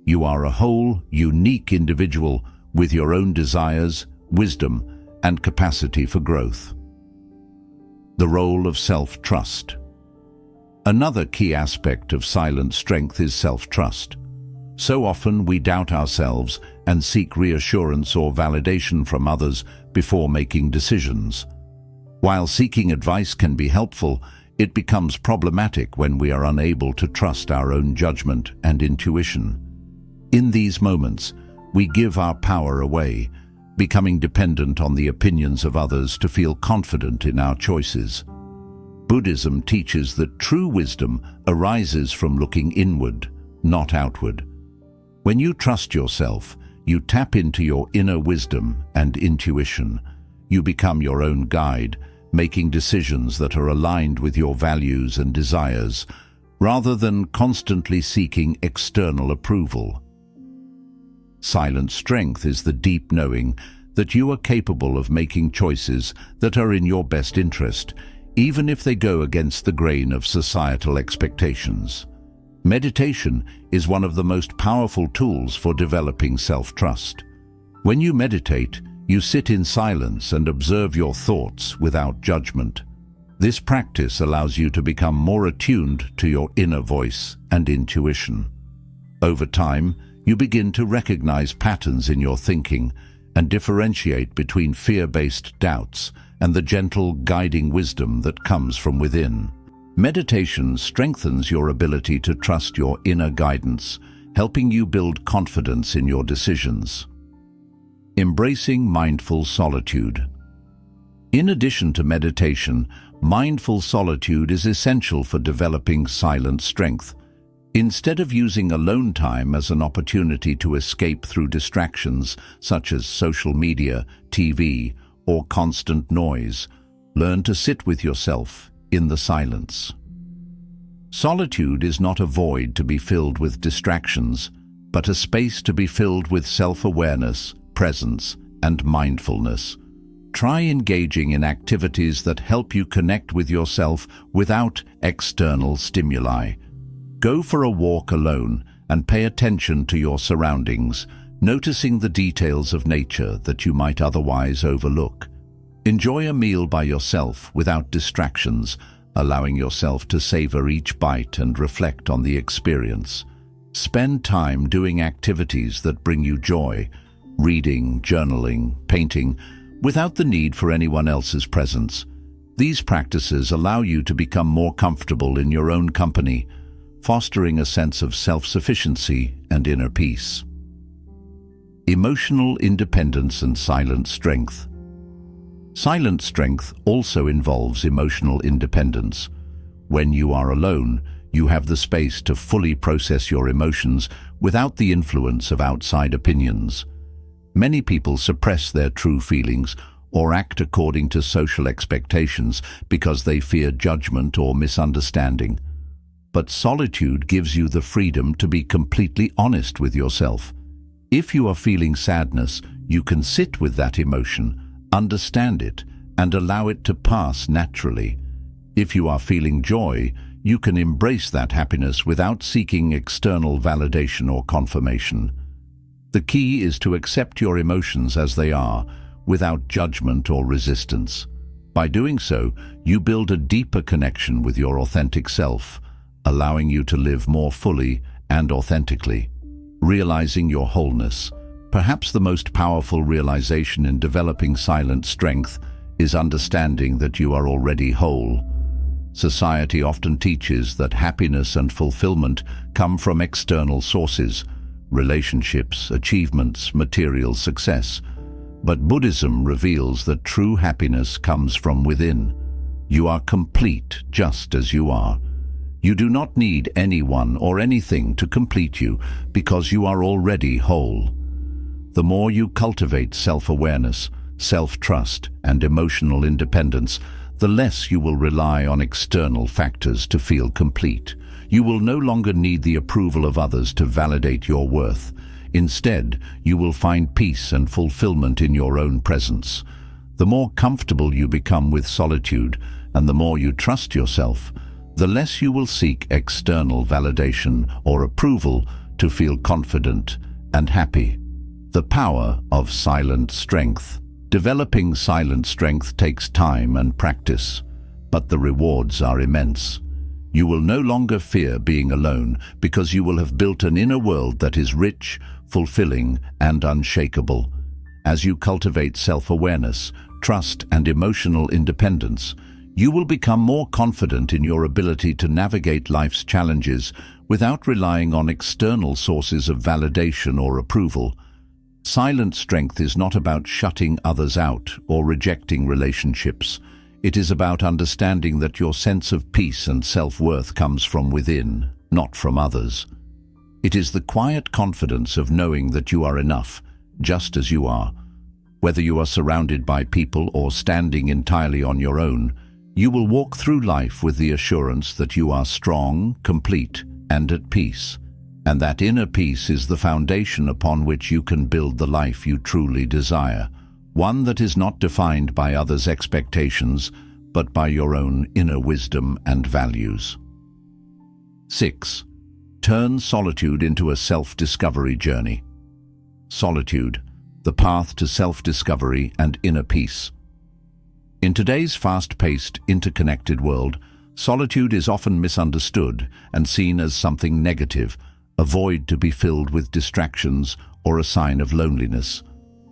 You are a whole, unique individual with your own desires, wisdom, and capacity for growth. The role of self-trust. Another key aspect of silent strength is self-trust. So often we doubt ourselves and seek reassurance or validation from others before making decisions. While seeking advice can be helpful, it becomes problematic when we are unable to trust our own judgment and intuition. In these moments, we give our power away, becoming dependent on the opinions of others to feel confident in our choices. Buddhism teaches that true wisdom arises from looking inward, not outward. When you trust yourself, you tap into your inner wisdom and intuition. You become your own guide, making decisions that are aligned with your values and desires, rather than constantly seeking external approval. Silent strength is the deep knowing that you are capable of making choices that are in your best interest, even if they go against the grain of societal expectations. Meditation is one of the most powerful tools for developing self-trust. When you meditate, you sit in silence and observe your thoughts without judgment. This practice allows you to become more attuned to your inner voice and intuition. Over time, you begin to recognize patterns in your thinking and differentiate between fear-based doubts and the gentle, guiding wisdom that comes from within. Meditation strengthens your ability to trust your inner guidance, helping you build confidence in your decisions. Embracing mindful solitude. In addition to meditation, mindful solitude is essential for developing silent strength. Instead of using alone time as an opportunity to escape through distractions such as social media, TV, or constant noise, learn to sit with yourself in the silence. Solitude is not a void to be filled with distractions, but a space to be filled with self-awareness, presence, and mindfulness. Try engaging in activities that help you connect with yourself without external stimuli. Go for a walk alone and pay attention to your surroundings, noticing the details of nature that you might otherwise overlook. Enjoy a meal by yourself without distractions, allowing yourself to savor each bite and reflect on the experience. Spend time doing activities that bring you joy, reading, journaling, painting, without the need for anyone else's presence. These practices allow you to become more comfortable in your own company, fostering a sense of self-sufficiency and inner peace. Emotional independence and silent strength. Silent strength also involves emotional independence. When you are alone, you have the space to fully process your emotions without the influence of outside opinions. Many people suppress their true feelings or act according to social expectations because they fear judgment or misunderstanding. But solitude gives you the freedom to be completely honest with yourself. If you are feeling sadness, you can sit with that emotion, understand it, and allow it to pass naturally. If you are feeling joy, you can embrace that happiness without seeking external validation or confirmation. The key is to accept your emotions as they are, without judgment or resistance. By doing so, you build a deeper connection with your authentic self, allowing you to live more fully and authentically. Realizing your wholeness. Perhaps the most powerful realization in developing silent strength is understanding that you are already whole. Society often teaches that happiness and fulfillment come from external sources, relationships, achievements, material success. But Buddhism reveals that true happiness comes from within. You are complete just as you are. You do not need anyone or anything to complete you because you are already whole. The more you cultivate self-awareness, self-trust, and emotional independence, the less you will rely on external factors to feel complete. You will no longer need the approval of others to validate your worth. Instead, you will find peace and fulfillment in your own presence. The more comfortable you become with solitude, and the more you trust yourself, the less you will seek external validation or approval to feel confident and happy. The power of silent strength. Developing silent strength takes time and practice. but the rewards are immense. You will no longer fear being alone because you will have built an inner world that is rich, fulfilling, and unshakable. As you cultivate self-awareness, trust, and emotional independence, you will become more confident in your ability to navigate life's challenges without relying on external sources of validation or approval. Silent strength is not about shutting others out or rejecting relationships. It is about understanding that your sense of peace and self-worth comes from within, not from others. It is the quiet confidence of knowing that you are enough, just as you are. Whether you are surrounded by people or standing entirely on your own, you will walk through life with the assurance that you are strong, complete, and at peace. And that inner peace is the foundation upon which you can build the life you truly desire, one that is not defined by others' expectations, but by your own inner wisdom and values. 6. Turn solitude into a self-discovery journey. Solitude, the path to self-discovery and inner peace. In today's fast-paced, interconnected world, solitude is often misunderstood and seen as something negative, a void to be filled with distractions or a sign of loneliness.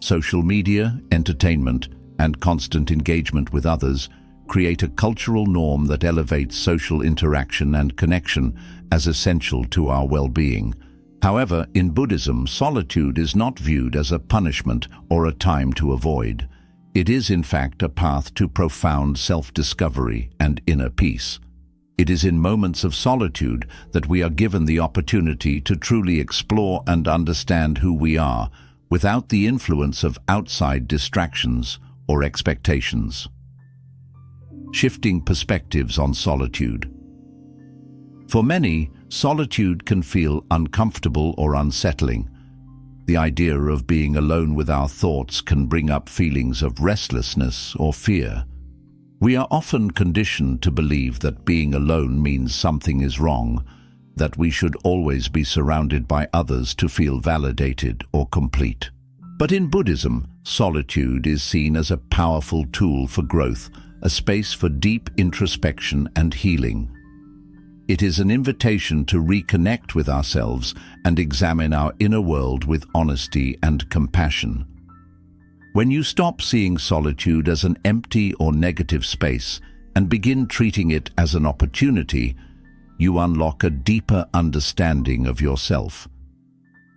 Social media, entertainment, and constant engagement with others create a cultural norm that elevates social interaction and connection as essential to our well-being. However, in Buddhism, solitude is not viewed as a punishment or a time to avoid. It is, in fact, a path to profound self-discovery and inner peace. It is in moments of solitude that we are given the opportunity to truly explore and understand who we are, without the influence of outside distractions or expectations. Shifting perspectives on solitude. For many, solitude can feel uncomfortable or unsettling. The idea of being alone with our thoughts can bring up feelings of restlessness or fear. We are often conditioned to believe that being alone means something is wrong, that we should always be surrounded by others to feel validated or complete. But in Buddhism, solitude is seen as a powerful tool for growth, a space for deep introspection and healing. It is an invitation to reconnect with ourselves and examine our inner world with honesty and compassion. When you stop seeing solitude as an empty or negative space and begin treating it as an opportunity, you unlock a deeper understanding of yourself.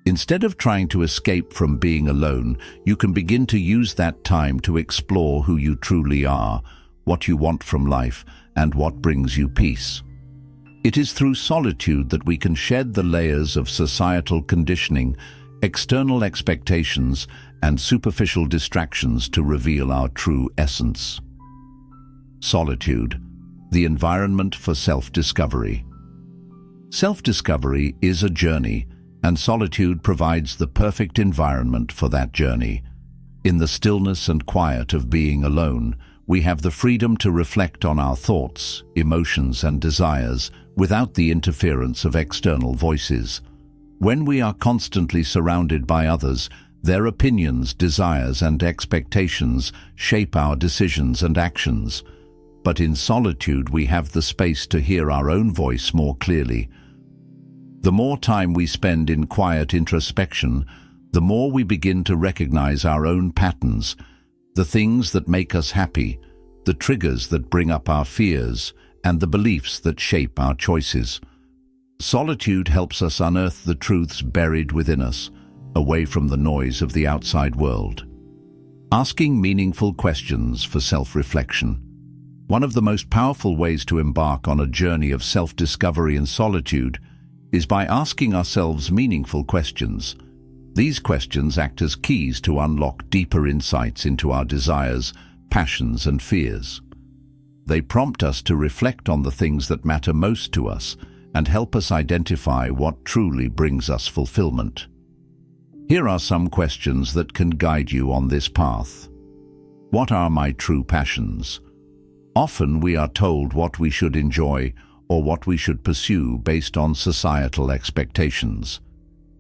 Instead of trying to escape from being alone, you can begin to use that time to explore who you truly are, what you want from life, and what brings you peace. It is through solitude that we can shed the layers of societal conditioning, external expectations, and superficial distractions to reveal our true essence. Solitude, the environment for self-discovery. Self-discovery is a journey, and solitude provides the perfect environment for that journey. In the stillness and quiet of being alone, we have the freedom to reflect on our thoughts, emotions, and desires without the interference of external voices. When we are constantly surrounded by others, their opinions, desires, and expectations shape our decisions and actions. But in solitude, we have the space to hear our own voice more clearly. The more time we spend in quiet introspection, the more we begin to recognize our own patterns, the things that make us happy, the triggers that bring up our fears, and the beliefs that shape our choices. Solitude helps us unearth the truths buried within us, away from the noise of the outside world. Asking meaningful questions for self-reflection. One of the most powerful ways to embark on a journey of self-discovery in solitude is by asking ourselves meaningful questions. These questions act as keys to unlock deeper insights into our desires, passions, and fears. They prompt us to reflect on the things that matter most to us and help us identify what truly brings us fulfillment. Here are some questions that can guide you on this path. What are my true passions? Often we are told what we should enjoy or what we should pursue based on societal expectations.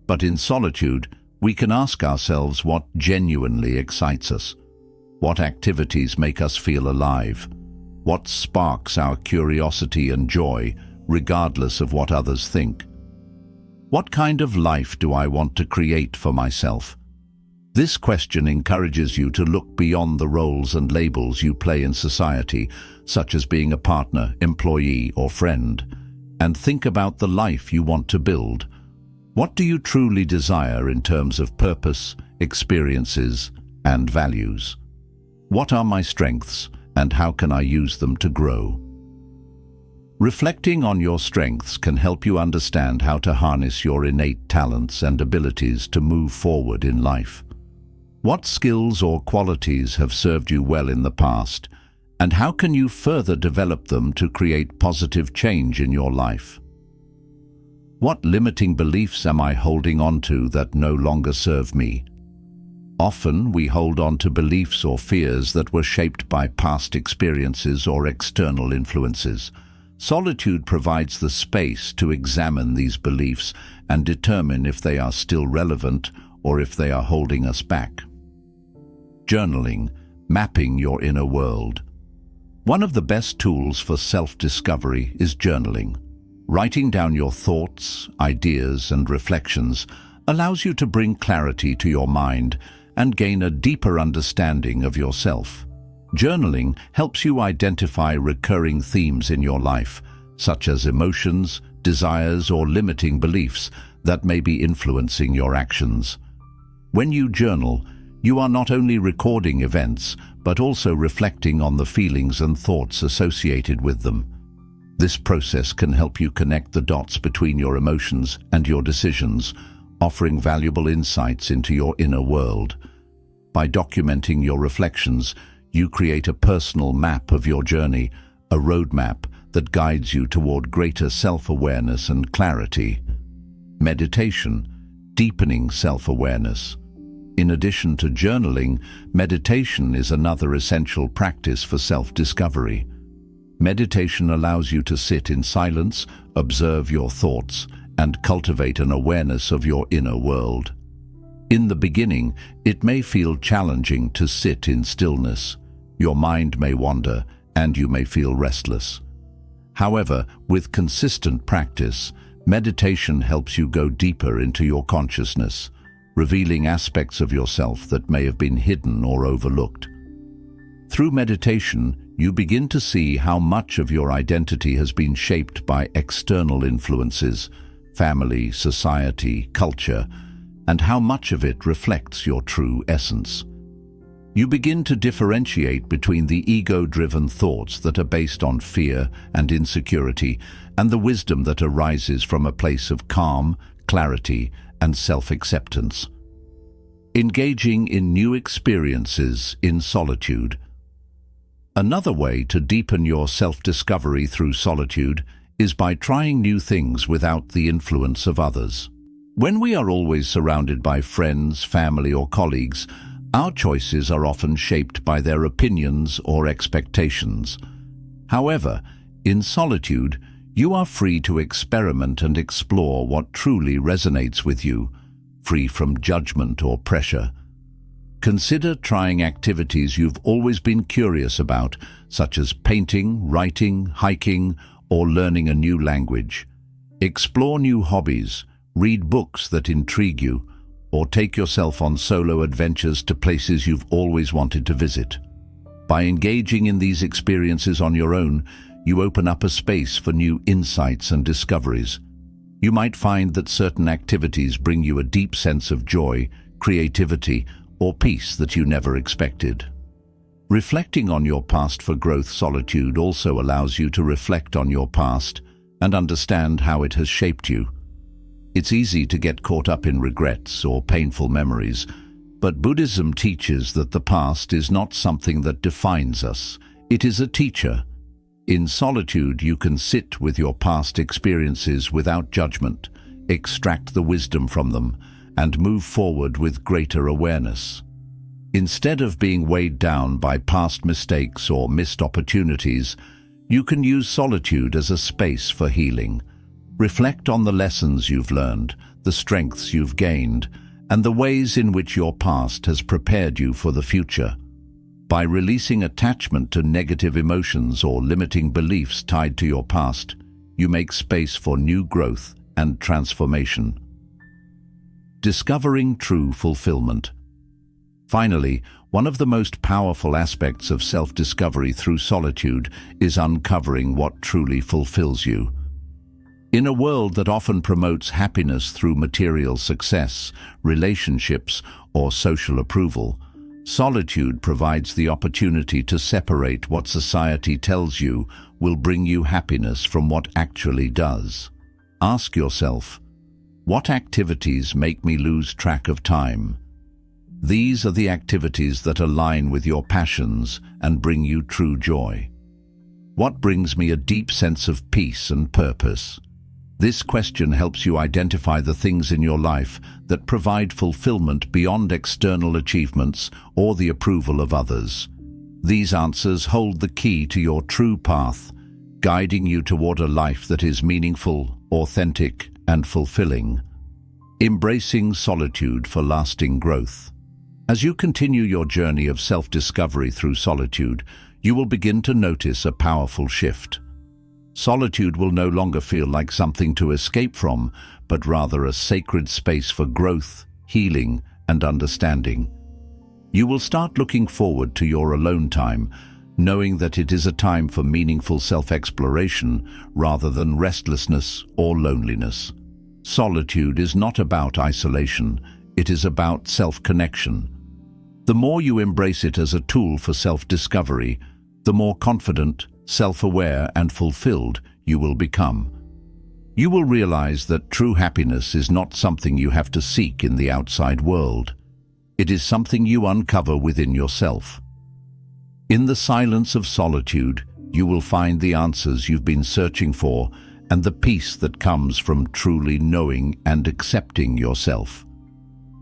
But in solitude, we can ask ourselves what genuinely excites us. What activities make us feel alive? What sparks our curiosity and joy, regardless of what others think? What kind of life do I want to create for myself? This question encourages you to look beyond the roles and labels you play in society, such as being a partner, employee, or friend, and think about the life you want to build. What do you truly desire in terms of purpose, experiences, and values? What are my strengths, and how can I use them to grow? Reflecting on your strengths can help you understand how to harness your innate talents and abilities to move forward in life. What skills or qualities have served you well in the past, and how can you further develop them to create positive change in your life? What limiting beliefs am I holding on to that no longer serve me? Often we hold on to beliefs or fears that were shaped by past experiences or external influences. Solitude provides the space to examine these beliefs and determine if they are still relevant or if they are holding us back. Journaling, mapping your inner world. One of the best tools for self-discovery is journaling. Writing down your thoughts, ideas, and reflections allows you to bring clarity to your mind and gain a deeper understanding of yourself. Journaling helps you identify recurring themes in your life, such as emotions, desires, or limiting beliefs that may be influencing your actions. When you journal, you are not only recording events, but also reflecting on the feelings and thoughts associated with them. This process can help you connect the dots between your emotions and your decisions, offering valuable insights into your inner world. By documenting your reflections, you create a personal map of your journey, a roadmap that guides you toward greater self-awareness and clarity. Meditation, deepening self-awareness. In addition to journaling, meditation is another essential practice for self-discovery. Meditation allows you to sit in silence, observe your thoughts, and cultivate an awareness of your inner world. In the beginning, it may feel challenging to sit in stillness. Your mind may wander, and you may feel restless. However, with consistent practice, meditation helps you go deeper into your consciousness, revealing aspects of yourself that may have been hidden or overlooked. Through meditation, you begin to see how much of your identity has been shaped by external influences, family, society, culture, and how much of it reflects your true essence. You begin to differentiate between the ego-driven thoughts that are based on fear and insecurity and the wisdom that arises from a place of calm, clarity, and self-acceptance. Engaging in new experiences in solitude. Another way to deepen your self-discovery through solitude is by trying new things without the influence of others. When we are always surrounded by friends, family, or colleagues, our choices are often shaped by their opinions or expectations. However, in solitude, you are free to experiment and explore what truly resonates with you, free from judgment or pressure. Consider trying activities you've always been curious about, such as painting, writing, hiking, or learning a new language. Explore new hobbies, read books that intrigue you, or take yourself on solo adventures to places you've always wanted to visit. By engaging in these experiences on your own, you open up a space for new insights and discoveries. You might find that certain activities bring you a deep sense of joy, creativity, or peace that you never expected. Reflecting on your past for growth. Solitude also allows you to reflect on your past and understand how it has shaped you. It's easy to get caught up in regrets or painful memories, but Buddhism teaches that the past is not something that defines us. It is a teacher. In solitude, you can sit with your past experiences without judgment, extract the wisdom from them, and move forward with greater awareness. Instead of being weighed down by past mistakes or missed opportunities, you can use solitude as a space for healing. Reflect on the lessons you've learned, the strengths you've gained, and the ways in which your past has prepared you for the future. By releasing attachment to negative emotions or limiting beliefs tied to your past, you make space for new growth and transformation. Discovering true fulfillment. Finally, one of the most powerful aspects of self-discovery through solitude is uncovering what truly fulfills you. In a world that often promotes happiness through material success, relationships, or social approval, solitude provides the opportunity to separate what society tells you will bring you happiness from what actually does. Ask yourself, what activities make me lose track of time? These are the activities that align with your passions and bring you true joy. What brings me a deep sense of peace and purpose? This question helps you identify the things in your life that provide fulfillment beyond external achievements or the approval of others. These answers hold the key to your true path, guiding you toward a life that is meaningful, authentic, and fulfilling. Embracing solitude for lasting growth. As you continue your journey of self-discovery through solitude, you will begin to notice a powerful shift. Solitude will no longer feel like something to escape from, but rather a sacred space for growth, healing, and understanding. You will start looking forward to your alone time, knowing that it is a time for meaningful self-exploration rather than restlessness or loneliness. Solitude is not about isolation, it is about self-connection. The more you embrace it as a tool for self-discovery, the more confident, self-aware, and fulfilled you will become. You will realize that true happiness is not something you have to seek in the outside world. It is something you uncover within yourself. In the silence of solitude, you will find the answers you've been searching for and the peace that comes from truly knowing and accepting yourself.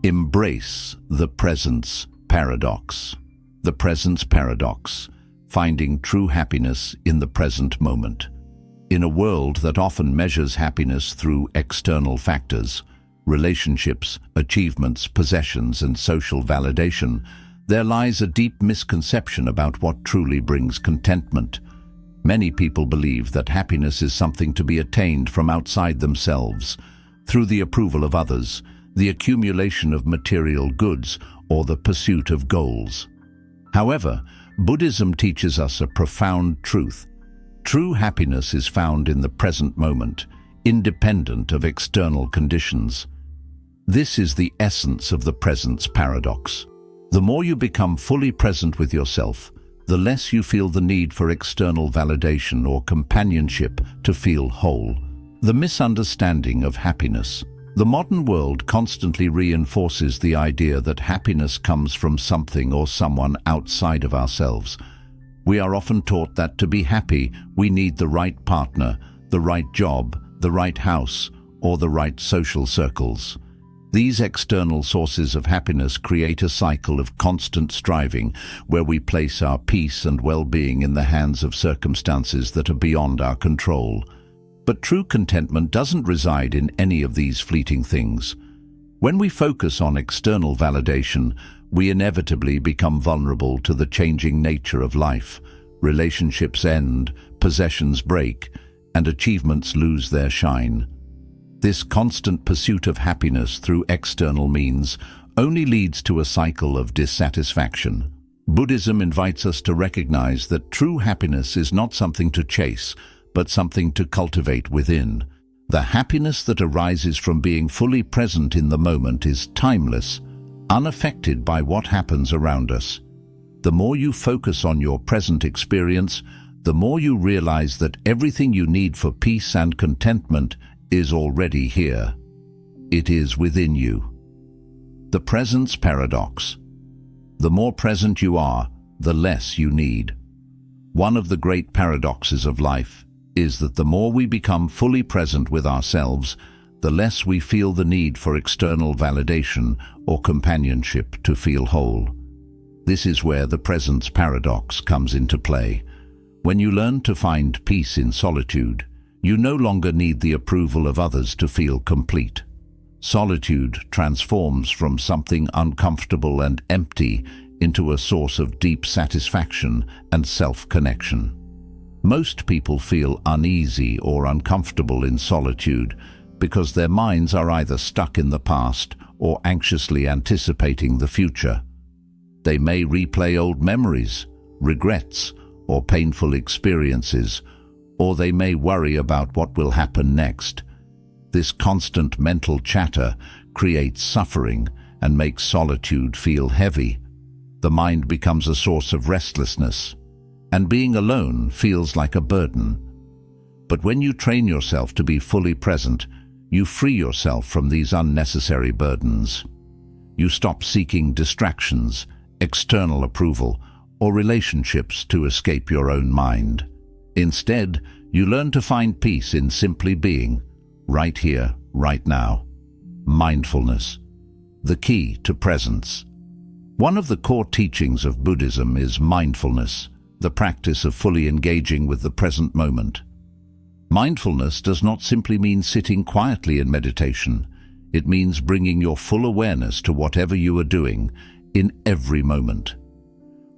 Embrace the presence paradox. The presence paradox, finding true happiness in the present moment. In a world that often measures happiness through external factors, relationships, achievements, possessions, and social validation, there lies a deep misconception about what truly brings contentment. Many people believe that happiness is something to be attained from outside themselves, through the approval of others, the accumulation of material goods, or the pursuit of goals. However, Buddhism teaches us a profound truth. True happiness is found in the present moment, independent of external conditions. This is the essence of the presence paradox. The more you become fully present with yourself, the less you feel the need for external validation or companionship to feel whole. The misunderstanding of happiness. The modern world constantly reinforces the idea that happiness comes from something or someone outside of ourselves. We are often taught that to be happy, we need the right partner, the right job, the right house, or the right social circles. These external sources of happiness create a cycle of constant striving, where we place our peace and well-being in the hands of circumstances that are beyond our control. But true contentment doesn't reside in any of these fleeting things. When we focus on external validation, we inevitably become vulnerable to the changing nature of life. Relationships end, possessions break, and achievements lose their shine. This constant pursuit of happiness through external means only leads to a cycle of dissatisfaction. Buddhism invites us to recognize that true happiness is not something to chase, but something to cultivate within. The happiness that arises from being fully present in the moment is timeless, unaffected by what happens around us. The more you focus on your present experience, the more you realize that everything you need for peace and contentment is already here. It is within you. The presence paradox. The more present you are, the less you need. One of the great paradoxes of life is that the more we become fully present with ourselves, the less we feel the need for external validation or companionship to feel whole. This is where the presence paradox comes into play. When you learn to find peace in solitude, you no longer need the approval of others to feel complete. Solitude transforms from something uncomfortable and empty into a source of deep satisfaction and self-connection. Most people feel uneasy or uncomfortable in solitude because their minds are either stuck in the past or anxiously anticipating the future. They may replay old memories, regrets, or painful experiences, or they may worry about what will happen next. This constant mental chatter creates suffering and makes solitude feel heavy. The mind becomes a source of restlessness, and being alone feels like a burden. But when you train yourself to be fully present, you free yourself from these unnecessary burdens. You stop seeking distractions, external approval, or relationships to escape your own mind. Instead, you learn to find peace in simply being, right here, right now. Mindfulness, the key to presence. One of the core teachings of Buddhism is mindfulness, the practice of fully engaging with the present moment. Mindfulness does not simply mean sitting quietly in meditation. It means bringing your full awareness to whatever you are doing in every moment.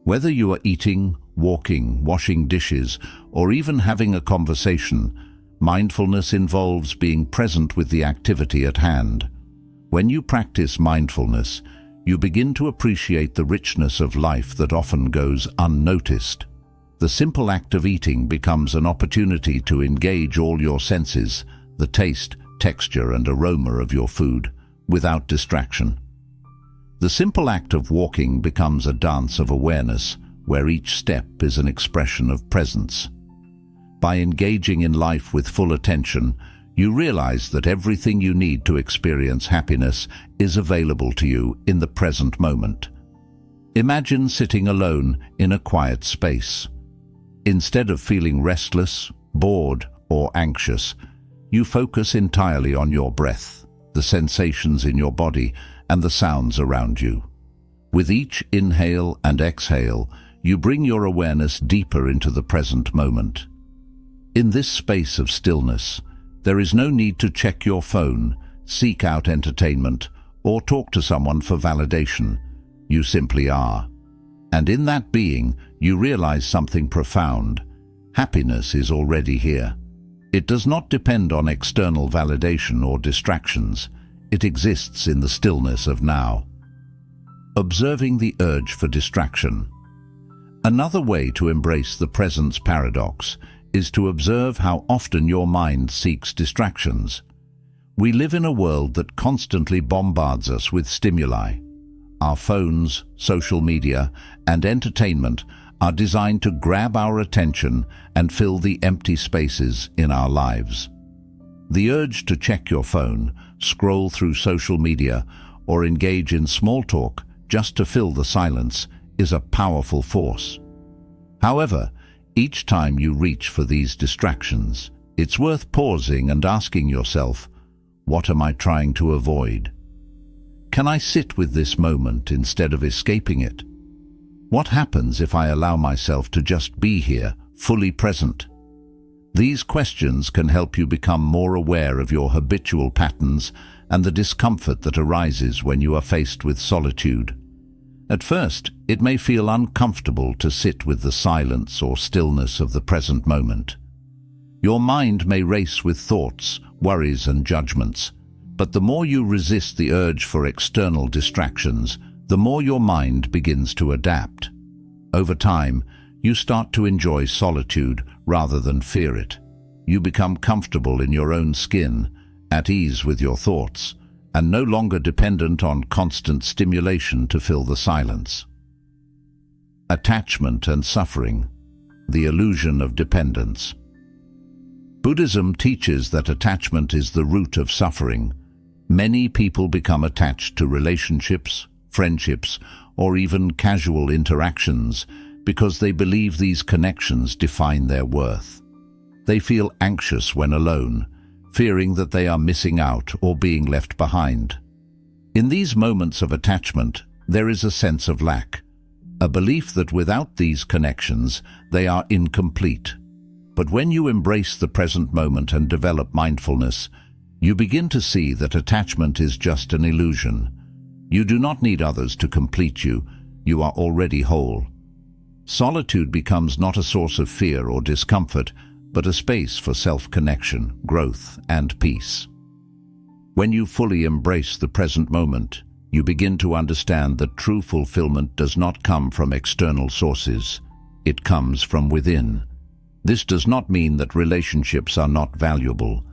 Whether you are eating, walking, washing dishes, or even having a conversation, mindfulness involves being present with the activity at hand. When you practice mindfulness, you begin to appreciate the richness of life that often goes unnoticed. The simple act of eating becomes an opportunity to engage all your senses, the taste, texture, and aroma of your food, without distraction. The simple act of walking becomes a dance of awareness, where each step is an expression of presence. By engaging in life with full attention, you realize that everything you need to experience happiness is available to you in the present moment. Imagine sitting alone in a quiet space. Instead of feeling restless, bored, or anxious, you focus entirely on your breath, the sensations in your body, and the sounds around you. With each inhale and exhale, you bring your awareness deeper into the present moment. In this space of stillness, there is no need to check your phone, seek out entertainment, or talk to someone for validation. You simply are. And in that being, you realize something profound. Happiness is already here. It does not depend on external validation or distractions. It exists in the stillness of now. Observing the urge for distraction. Another way to embrace the presence paradox is to observe how often your mind seeks distractions. We live in a world that constantly bombards us with stimuli. Our phones, social media, and entertainment are designed to grab our attention and fill the empty spaces in our lives. The urge to check your phone, scroll through social media, or engage in small talk just to fill the silence is a powerful force. However, each time you reach for these distractions, it's worth pausing and asking yourself, what am I trying to avoid? Can I sit with this moment instead of escaping it? What happens if I allow myself to just be here, fully present? These questions can help you become more aware of your habitual patterns and the discomfort that arises when you are faced with solitude. At first, it may feel uncomfortable to sit with the silence or stillness of the present moment. Your mind may race with thoughts, worries, and judgments, but the more you resist the urge for external distractions, the more your mind begins to adapt. Over time, you start to enjoy solitude rather than fear it. You become comfortable in your own skin, at ease with your thoughts, and no longer dependent on constant stimulation to fill the silence. Attachment and suffering, the illusion of dependence. Buddhism teaches that attachment is the root of suffering. Many people become attached to relationships, friendships, or even casual interactions because they believe these connections define their worth. They feel anxious when alone, fearing that they are missing out or being left behind. In these moments of attachment, there is a sense of lack, a belief that without these connections, they are incomplete. But when you embrace the present moment and develop mindfulness, you begin to see that attachment is just an illusion. You do not need others to complete you. you are already whole. Solitude becomes not a source of fear or discomfort, but a space for self-connection, growth, and peace. When you fully embrace the present moment, you begin to understand that true fulfillment does not come from external sources. It comes from within. This does not mean that relationships are not valuable.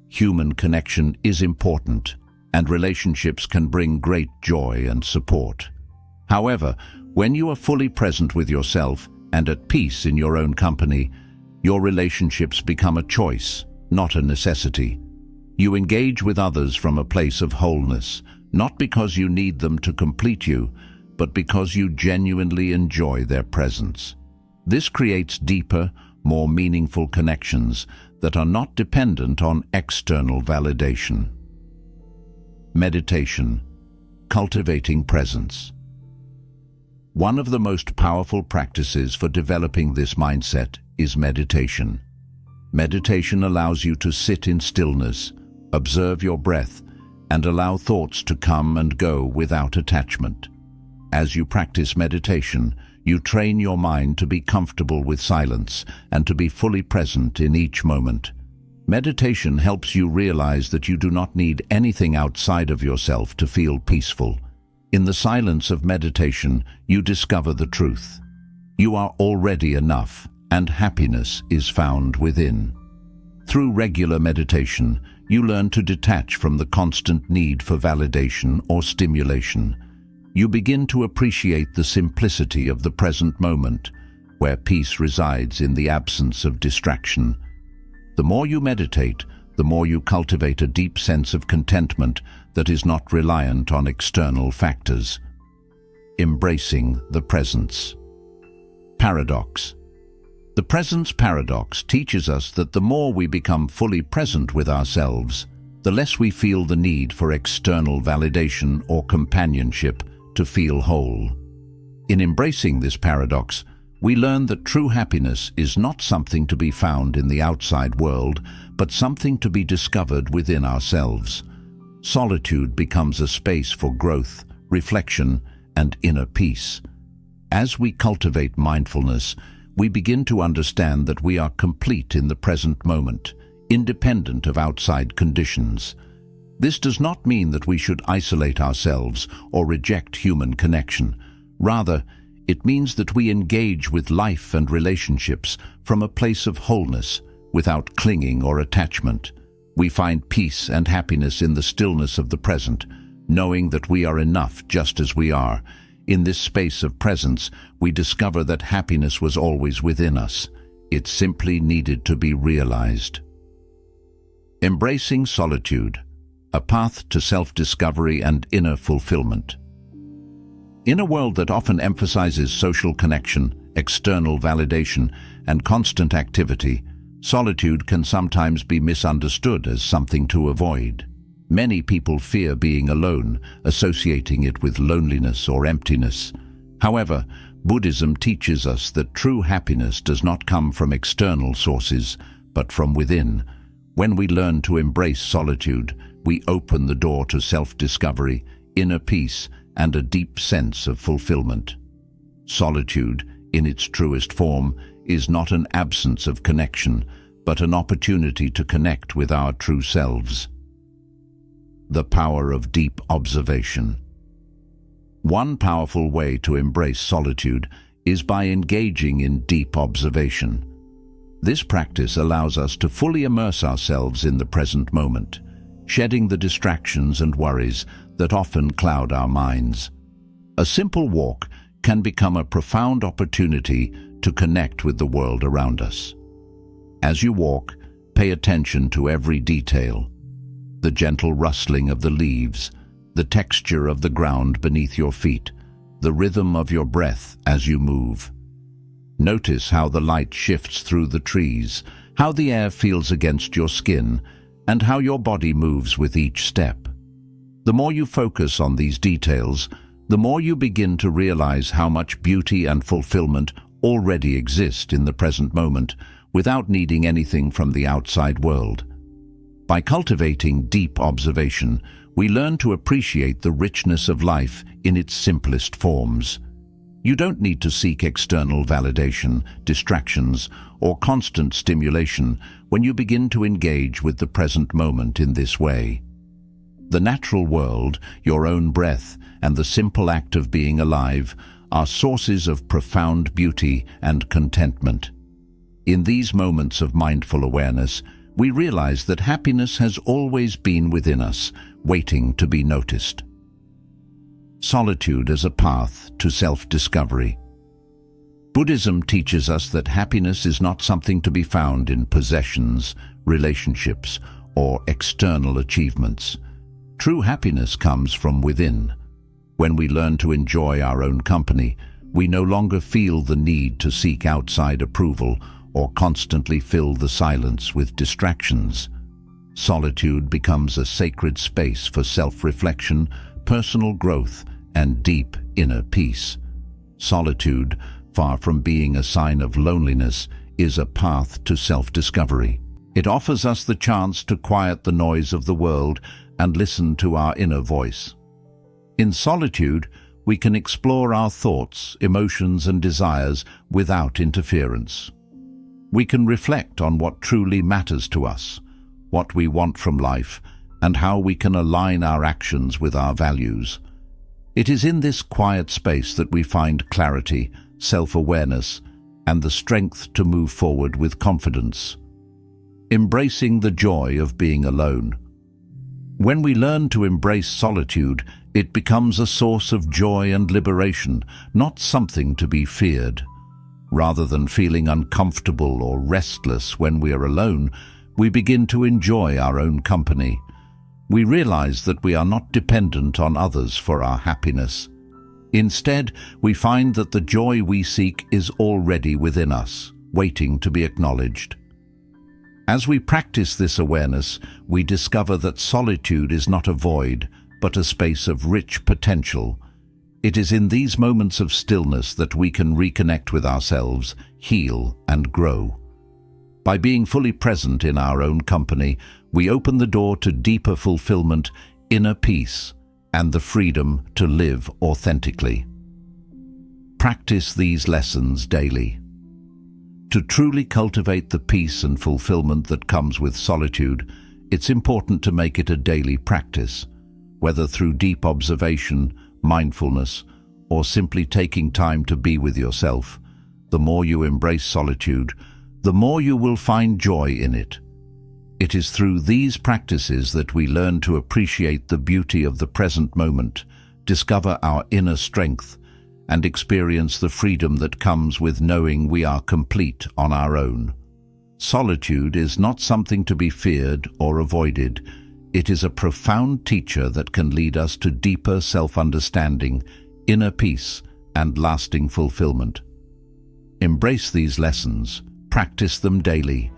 Human connection is important, and relationships can bring great joy and support. However, when you are fully present with yourself and at peace in your own company, your relationships become a choice, not a necessity. You engage with others from a place of wholeness, not because you need them to complete you, but because you genuinely enjoy their presence. This creates deeper, more meaningful connections that are not dependent on external validation. Meditation, cultivating presence. One of the most powerful practices for developing this mindset is meditation. Meditation allows you to sit in stillness, observe your breath, and allow thoughts to come and go without attachment. As you practice meditation, you train your mind to be comfortable with silence and to be fully present in each moment. Meditation helps you realize that you do not need anything outside of yourself to feel peaceful. In the silence of meditation, you discover the truth. You are already enough, and happiness is found within. Through regular meditation, you learn to detach from the constant need for validation or stimulation. You begin to appreciate the simplicity of the present moment, where peace resides in the absence of distraction. The more you meditate, the more you cultivate a deep sense of contentment that is not reliant on external factors. Embracing the presence. Paradox. The presence paradox teaches us that the more we become fully present with ourselves, the less we feel the need for external validation or companionship to feel whole. In embracing this paradox, we learn that true happiness is not something to be found in the outside world, but something to be discovered within ourselves. Solitude becomes a space for growth, reflection, and inner peace. As we cultivate mindfulness, we begin to understand that we are complete in the present moment, independent of outside conditions. This does not mean that we should isolate ourselves or reject human connection. Rather, it means that we engage with life and relationships from a place of wholeness, without clinging or attachment. We find peace and happiness in the stillness of the present, knowing that we are enough just as we are. In this space of presence, we discover that happiness was always within us. It simply needed to be realized. Embracing solitude, a path to self-discovery and inner fulfillment. In a world that often emphasizes social connection, external validation, and constant activity, solitude can sometimes be misunderstood as something to avoid. Many people fear being alone, associating it with loneliness or emptiness. However, Buddhism teaches us that true happiness does not come from external sources, but from within. When we learn to embrace solitude, we open the door to self-discovery, inner peace, and a deep sense of fulfillment. Solitude, in its truest form, is not an absence of connection, but an opportunity to connect with our true selves. The power of deep observation. One powerful way to embrace solitude is by engaging in deep observation. This practice allows us to fully immerse ourselves in the present moment, shedding the distractions and worries that often cloud our minds. A simple walk can become a profound opportunity to connect with the world around us. As you walk, pay attention to every detail: the gentle rustling of the leaves, the texture of the ground beneath your feet, the rhythm of your breath as you move. Notice how the light shifts through the trees, how the air feels against your skin, and how your body moves with each step. The more you focus on these details, the more you begin to realize how much beauty and fulfillment already exist in the present moment without needing anything from the outside world. By cultivating deep observation, we learn to appreciate the richness of life in its simplest forms. You don't need to seek external validation, distractions, or constant stimulation when you begin to engage with the present moment in this way. The natural world, your own breath, and the simple act of being alive are sources of profound beauty and contentment. In these moments of mindful awareness, we realize that happiness has always been within us, waiting to be noticed. Solitude as a path to self-discovery. Buddhism teaches us that happiness is not something to be found in possessions, relationships, or external achievements. True happiness comes from within. When we learn to enjoy our own company, we no longer feel the need to seek outside approval or constantly fill the silence with distractions. Solitude becomes a sacred space for self-reflection, personal growth, and deep inner peace. Solitude, far from being a sign of loneliness, is a path to self-discovery. It offers us the chance to quiet the noise of the world and listen to our inner voice. In solitude, we can explore our thoughts, emotions, and desires without interference. We can reflect on what truly matters to us, what we want from life, and how we can align our actions with our values. It is in this quiet space that we find clarity, self-awareness, and the strength to move forward with confidence. Embracing the joy of being alone. When we learn to embrace solitude, it becomes a source of joy and liberation, not something to be feared. Rather than feeling uncomfortable or restless when we are alone, we begin to enjoy our own company. We realize that we are not dependent on others for our happiness. Instead, we find that the joy we seek is already within us, waiting to be acknowledged. As we practice this awareness, we discover that solitude is not a void, but a space of rich potential. It is in these moments of stillness that we can reconnect with ourselves, heal, and grow. By being fully present in our own company, we open the door to deeper fulfillment, inner peace, and the freedom to live authentically. Practice these lessons daily. To truly cultivate the peace and fulfillment that comes with solitude, it's important to make it a daily practice, whether through deep observation, mindfulness, or simply taking time to be with yourself. The more you embrace solitude, the more you will find joy in it. It is through these practices that we learn to appreciate the beauty of the present moment, discover our inner strength, and experience the freedom that comes with knowing we are complete on our own. Solitude is not something to be feared or avoided. It is a profound teacher that can lead us to deeper self-understanding, inner peace, and lasting fulfillment. Embrace these lessons, practice them daily,